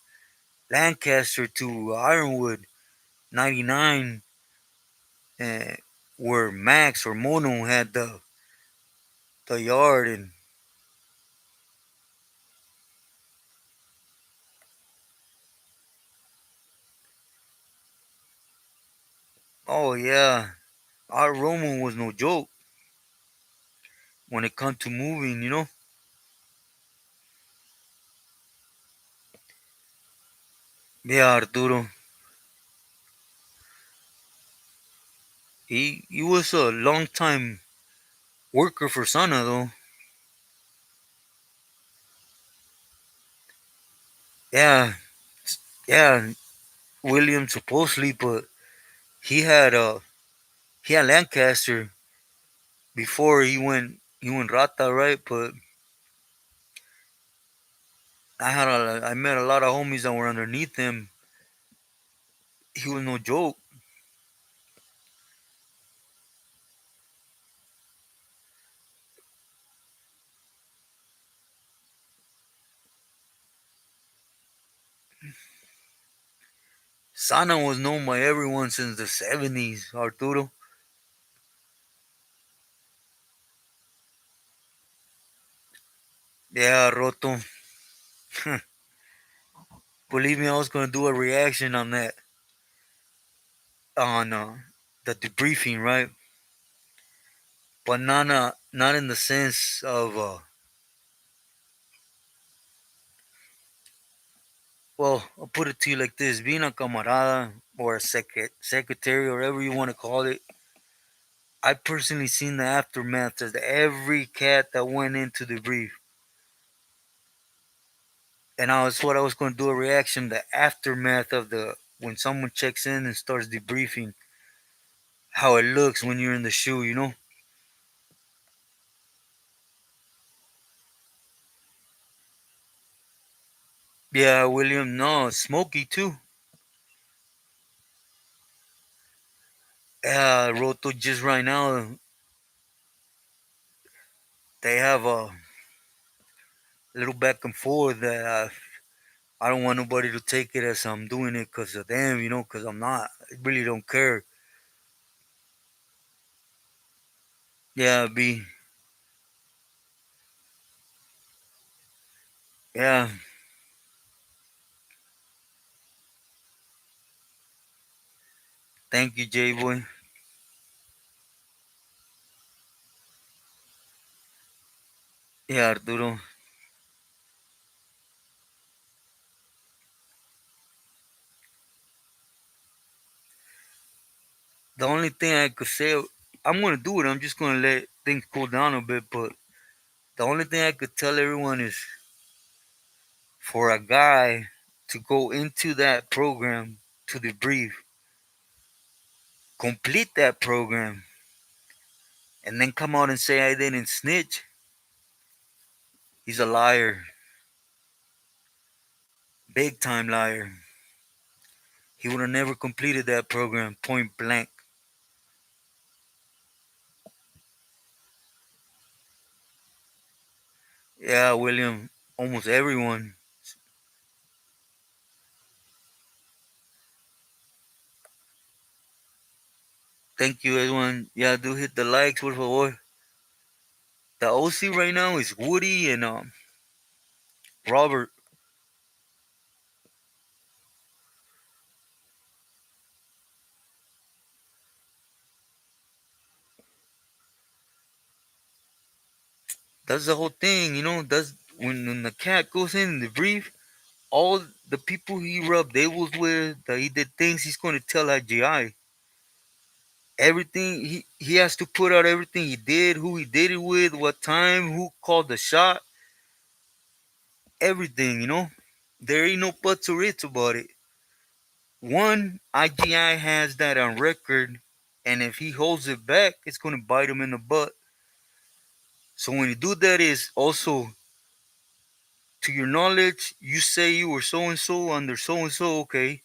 Lancaster to Ironwood, 99, uh, where Max or Mono had the yard. And oh, yeah, our Roman was no joke. when it comes to moving, you know. Yeah, Arturo. He was a long time worker for Sana though. Yeah, yeah. William supposedly, but he had he had Lancaster before he went Rata, right? But I met a lot of homies that were underneath him. He was no joke. Sana was known by everyone since the 70s, Arturo. Yeah, Roto. Believe me, I was gonna do a reaction on that on the debriefing, right? But not in the sense of well, I'll put it to you like this: being a camarada or a secretary or whatever you want to call it. I personally seen the aftermath of every cat that went into the brief, and I was what I was going to do a reaction the aftermath of the when someone checks in and starts debriefing, how it looks when you're in the shoe, you know? Yeah, William. No, Smokey too. Yeah, Roto just right now they have a little back and forth that I don't want nobody to take it as I'm doing it because of them, you know, because I'm not. I really don't care. Yeah, B. Yeah, thank you, J Boy. Yeah, Arturo. The only thing I could say, I'm gonna do it. I'm just gonna let things cool down a bit. But the only thing I could tell everyone is for a guy to go into that program to debrief, complete that program, and then come out and say I didn't snitch. He's a liar, big time liar. He would have never completed that program, point blank. Yeah, William. Almost everyone. Thank you, everyone. Yeah, do hit the likes, por favor. The OC right now is Woody and Robert. That's the whole thing, you know. That's when the cat goes in the brief, all the people he rubbed tables with, that he did things, he's going to tell IGI. Everything he has to put out everything he did, who he did it with, what time, who called the shot, everything, you know. There ain't no buts or ifs about it. One, IGI has that on record, and if he holds it back, it's going to bite him in the butt. So when you do that, is also to your knowledge, you say you were so and so under so and so, okay.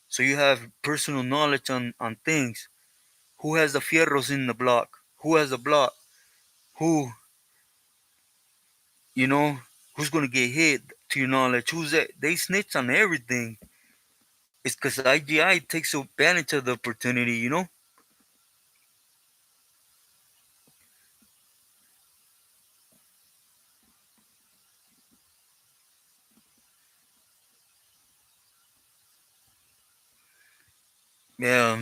So you have personal knowledge on things. Who has the fierros in the block? Who has the block? Who, you know, who's gonna get hit to your knowledge? Who's that? They snitch on everything. It's because IGI takes advantage of the opportunity, you know? Yeah,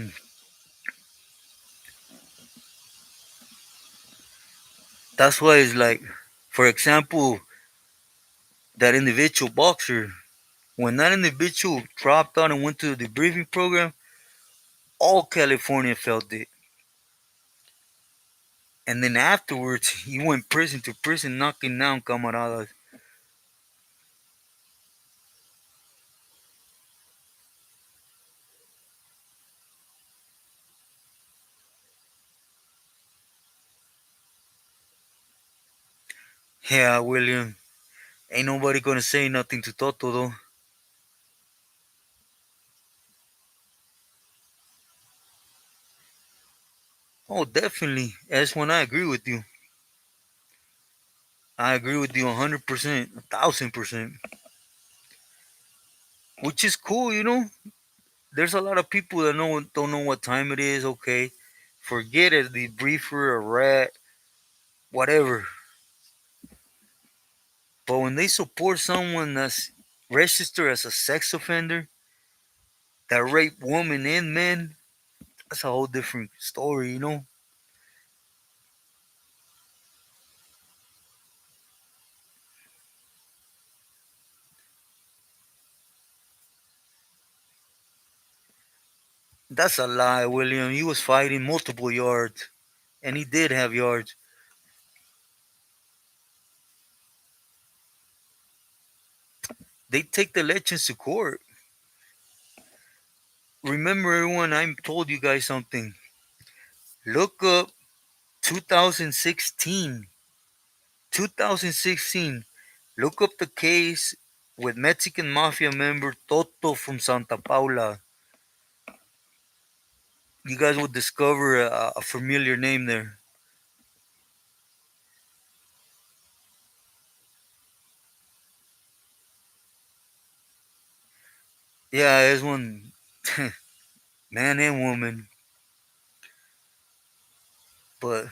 That's why it's like, for example, that individual boxer, when that individual dropped out and went to the debriefing program, all California felt it. And then afterwards, he went prison to prison, knocking down camaradas. Yeah, William. Ain't nobody gonna say nothing to Toto though. Oh, definitely. That's when I agree with you. I agree with you 100%, 1,000%. Which is cool, you know. There's a lot of people that don't know what time it is. Okay, forget it. The briefer, a rat, whatever. But when they support someone that's registered as a sex offender that rape women and men, that's a whole different story, you know. That's a lie, William. He was fighting multiple yards, and he did have yards. They take the legends to court. Remember, everyone, I told you guys something. Look up 2016. 2016. Look up the case with Mexican mafia member Toto from Santa Paula. You guys will discover a familiar name there. Yeah, there's one man and woman. But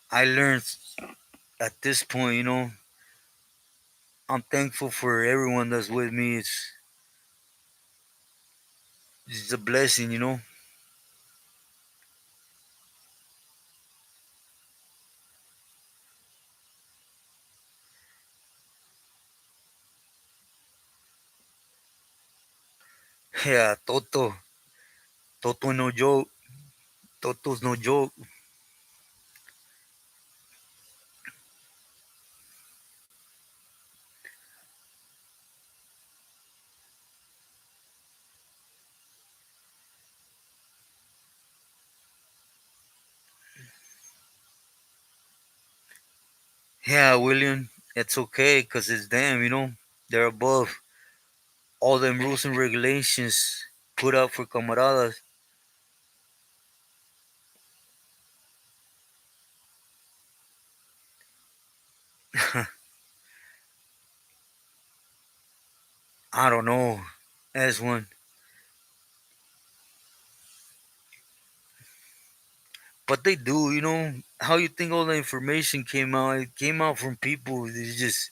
I learned at this point, you know, I'm thankful for everyone that's with me. It's a blessing, you know. Yeah, Toto. Toto no joke. Toto's no joke. Yeah, William, it's okay because it's them, you know. They're above all them rules and regulations put out for camaradas. I don't know. That's one. But they do, you know. How you think all the information came out? It came out from people. It's just,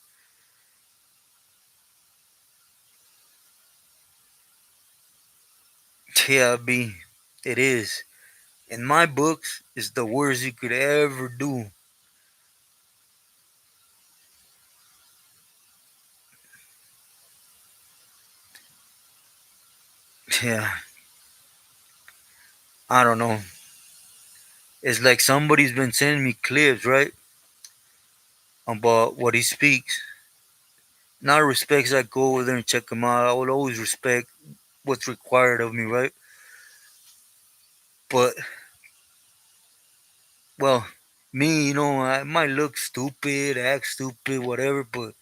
yeah, B. It is. In my books, it's the worst you could ever do. Yeah, I don't know. It's like somebody's been sending me clips, right? About what he speaks. Not respects I go over there and check him out. I will always respect what's required of me, right? But, well, me, you know, I might look stupid, act stupid, whatever, but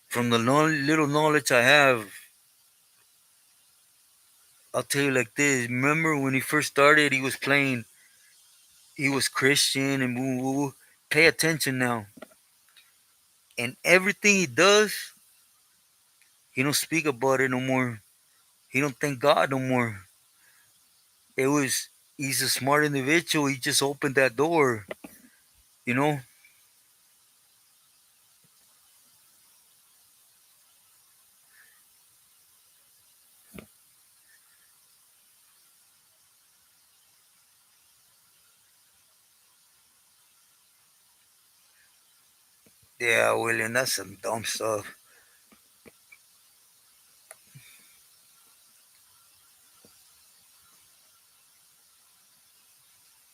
from the little knowledge I have, I'll tell you like this. Remember when he first started, he was playing, he was Christian and woo woo woo. Pay attention now. And everything he does, he don't speak about it no more. He don't thank God no more. It was, he's a smart individual. He just opened that door, you know? Yeah, William, that's some dumb stuff.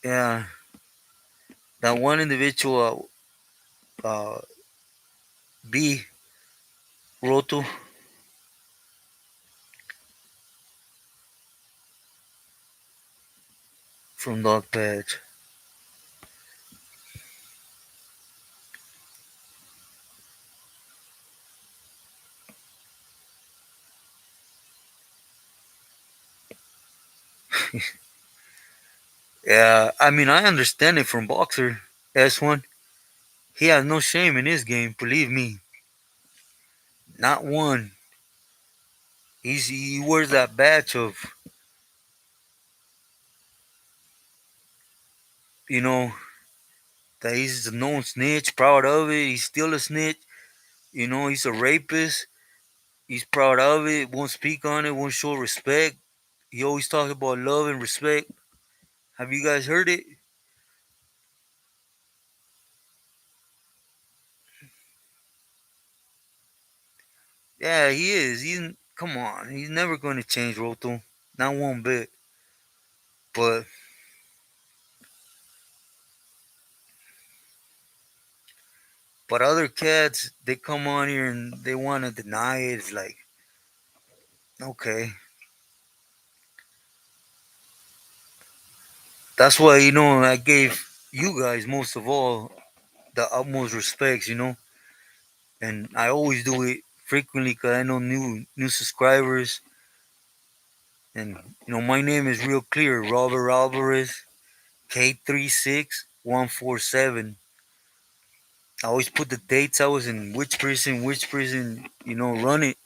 Yeah, that one individual, B, Roto, from Dog Patch. Yeah, I mean, I understand it from Boxer. S1, he has no shame in his game, believe me. Not one. He wears that badge of, you know, that he's a known snitch, proud of it. He's still a snitch. You know, he's a rapist. He's proud of it. Won't speak on it. Won't show respect. He always talks about love and respect. Have you guys heard it? Yeah, he is. He's come on. He's never going to change, Roto. Not one bit. But other cats, they come on here and they want to deny it. It's like, okay, that's why I gave you guys most of all the utmost respects. And I always do it frequently because I know new subscribers. And my name is real clear, Robert Alvarez, K36147. I always put the dates I was in which prison, run it.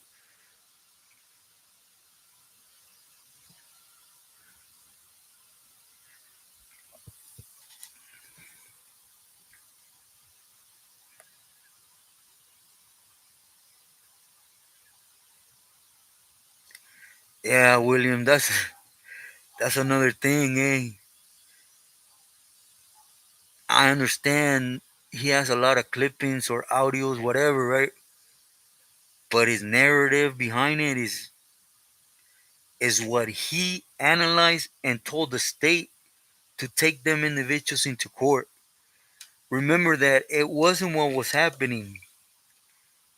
Yeah, William, that's another thing, eh? I understand he has a lot of clippings or audios, whatever, right? But his narrative behind it is what he analyzed and told the state to take them individuals into court. Remember that it wasn't what was happening.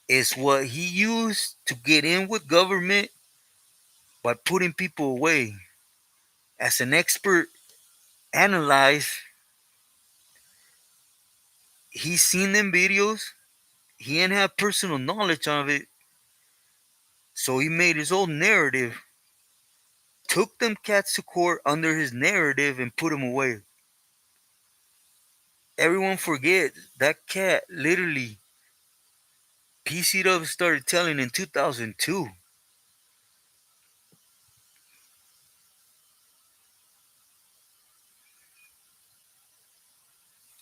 It's what he used to get in with government by putting people away. As an expert analyzed, he's seen them videos. He didn't have personal knowledge of it. So he made his own narrative, took them cats to court under his narrative and put them away. Everyone forgets that cat literally PC'd up and started telling in 2002.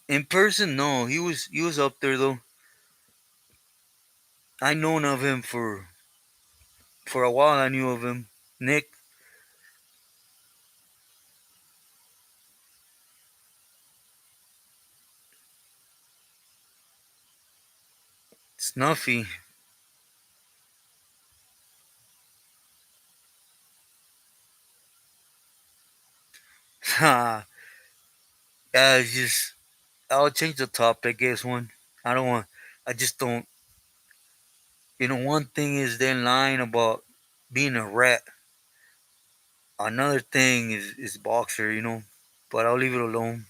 In person, no, he was up there though. I known of him for a while. I knew of him. Nick Snuffy. yeah, it's just I'll change the topic. Guess one. I don't want. I just don't. One thing is then lying about being a rat. Another thing is boxer. But I'll leave it alone.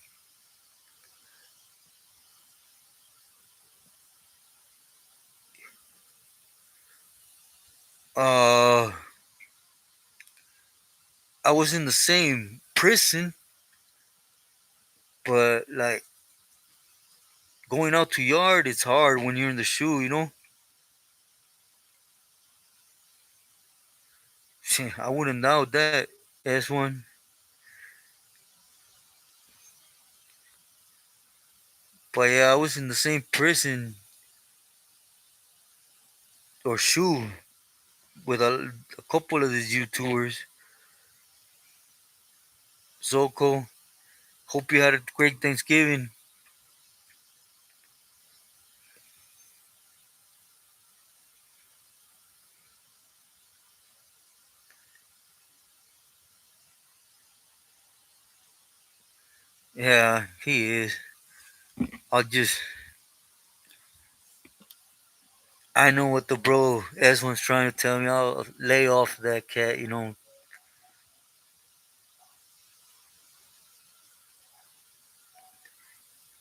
Uh, I was in the same prison, but like going out to yard, it's hard when you're in the shoe. I wouldn't doubt that. S1. But yeah, I was in the same prison or shoe with a couple of these YouTubers. Zoko, hope you had a great Thanksgiving. Yeah, he is. I'll just. I know what the bro S1's trying to tell me. I'll lay off that cat, you know.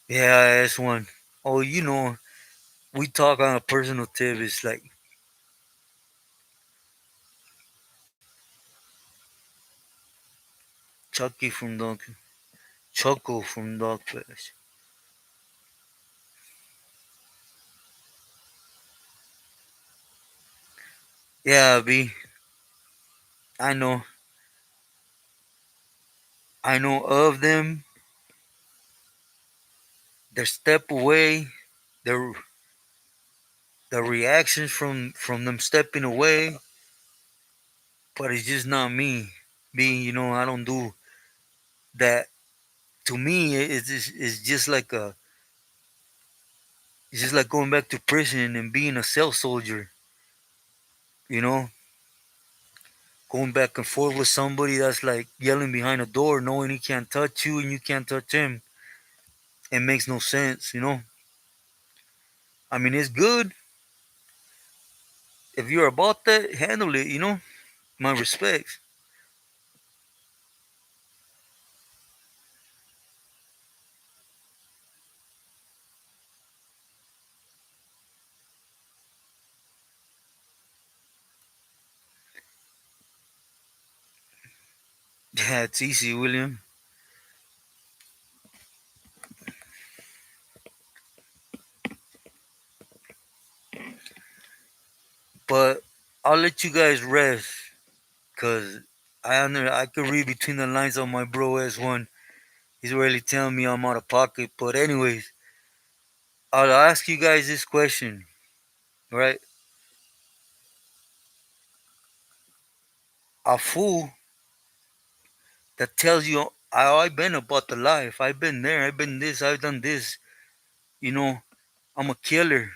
Yeah, S1. Oh, you know, we talk on a personal tip. It's like Chucky from Dog. Choco from Dog Flesh. Yeah, B. I know. I know of them. Their step away. Their the reactions from them stepping away. But it's just not me. Being, you know, I don't do that. To me, it's just like a it's just like going back to prison and being a cell soldier. You know, going back and forth with somebody that's like yelling behind a door, knowing he can't touch you and you can't touch him. It makes no sense. You know, I mean, it's good if you're about that. Handle it. You know, my respects. Yeah, it's easy, William. But I'll let you guys rest, cause I could read between the lines on my bro S1. He's really telling me I'm out of pocket. But anyways, I'll ask you guys this question, right? A fool that tells you I've been about the life, I've been there, I've been this, I've done this, you know, I'm a killer.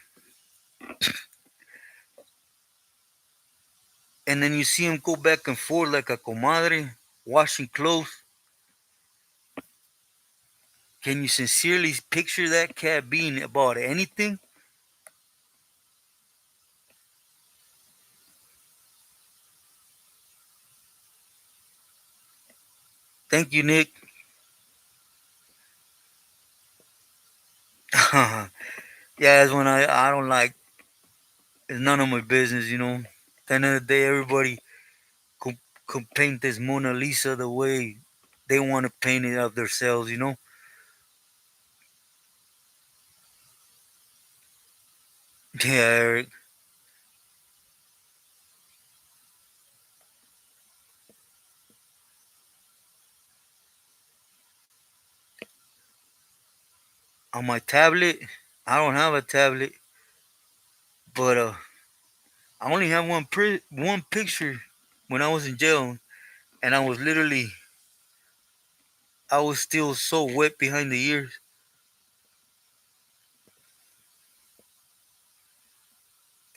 And then you see him go back and forth like a comadre, washing clothes. Can you sincerely picture that cat being about anything? Thank you, Nick. Yeah, that's when I don't like. It's none of my business, you know. At the end of the day, everybody could, could paint this Mona Lisa the way they want to paint it of themselves, you know. Yeah, Eric. On my tablet, I don't have a tablet, but I only have one picture when I was in jail, and I was still so wet behind the ears.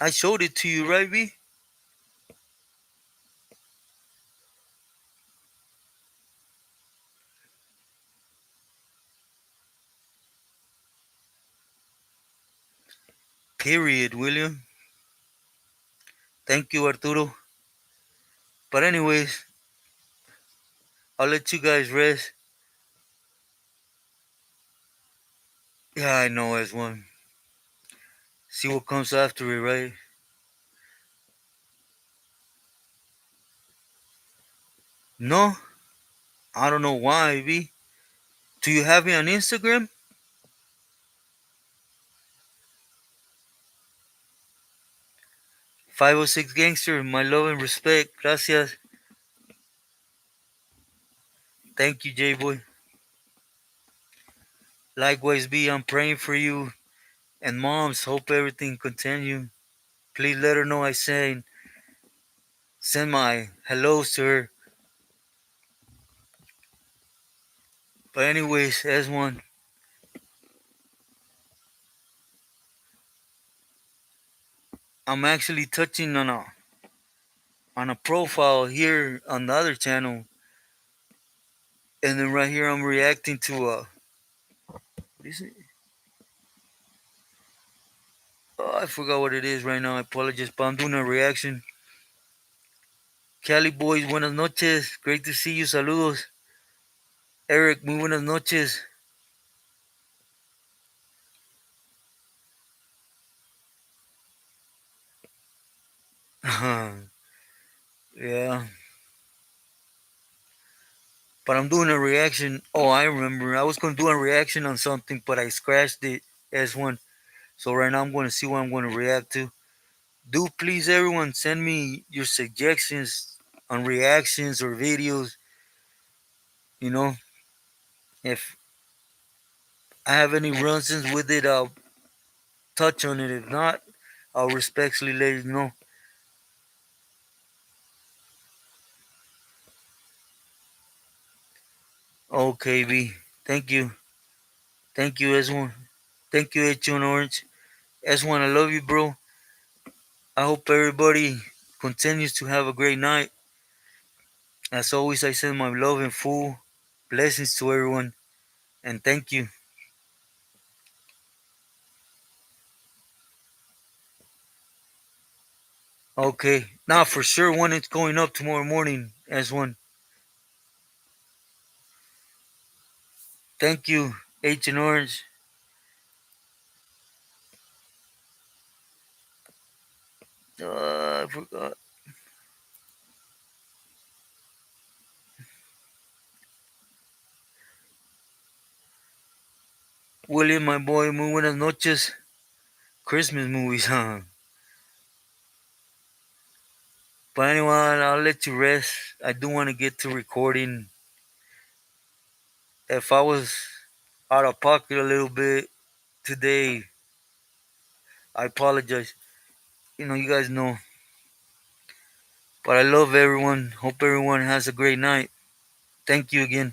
I showed it to you, right, B? 'Period, William. Thank you, Arturo. But anyways, I'll let you guys rest. Yeah, I know as one. See what comes after it, right? No, I don't know why, B. Do you have me on Instagram? 506 Gangster, my love and respect. Gracias. Thank you, J Boy. Likewise, B, I'm praying for you. And moms, hope everything continue. Please let her know I send my hellos to her. But anyways, as one, I'm actually touching on a profile here on the other channel, and then right here I'm reacting to is it? Oh, I forgot what it is right now. I apologize, but I'm doing a reaction. Cali boys, buenas noches. Great to see you. Saludos. Eric, muy buenas noches. Yeah, but I'm doing a reaction. Oh, I remember. I was going to do a reaction on something, but I scratched it as one. So right now I'm going to see what I'm going to react to. Do please, everyone, send me your suggestions on reactions or videos. You know, if I have any run-ins with it, I'll touch on it. If not, I'll respectfully let you know. Okay, B. Thank you. Thank you, S1. Thank you, H1 Orange. S1, I love you, bro. I hope everybody continues to have a great night. As always, I send my love and full blessings to everyone. And thank you. Okay. Now, for sure, one is going up tomorrow morning. S1. Thank you, H and Orange. I forgot. William, my boy, muy buenas noches. Christmas movies, huh? But anyway, I'll let you rest. I do want to get to recording. If I was out of pocket a little bit today, I apologize. You guys know. But I love everyone. Hope everyone has a great night. Thank you again.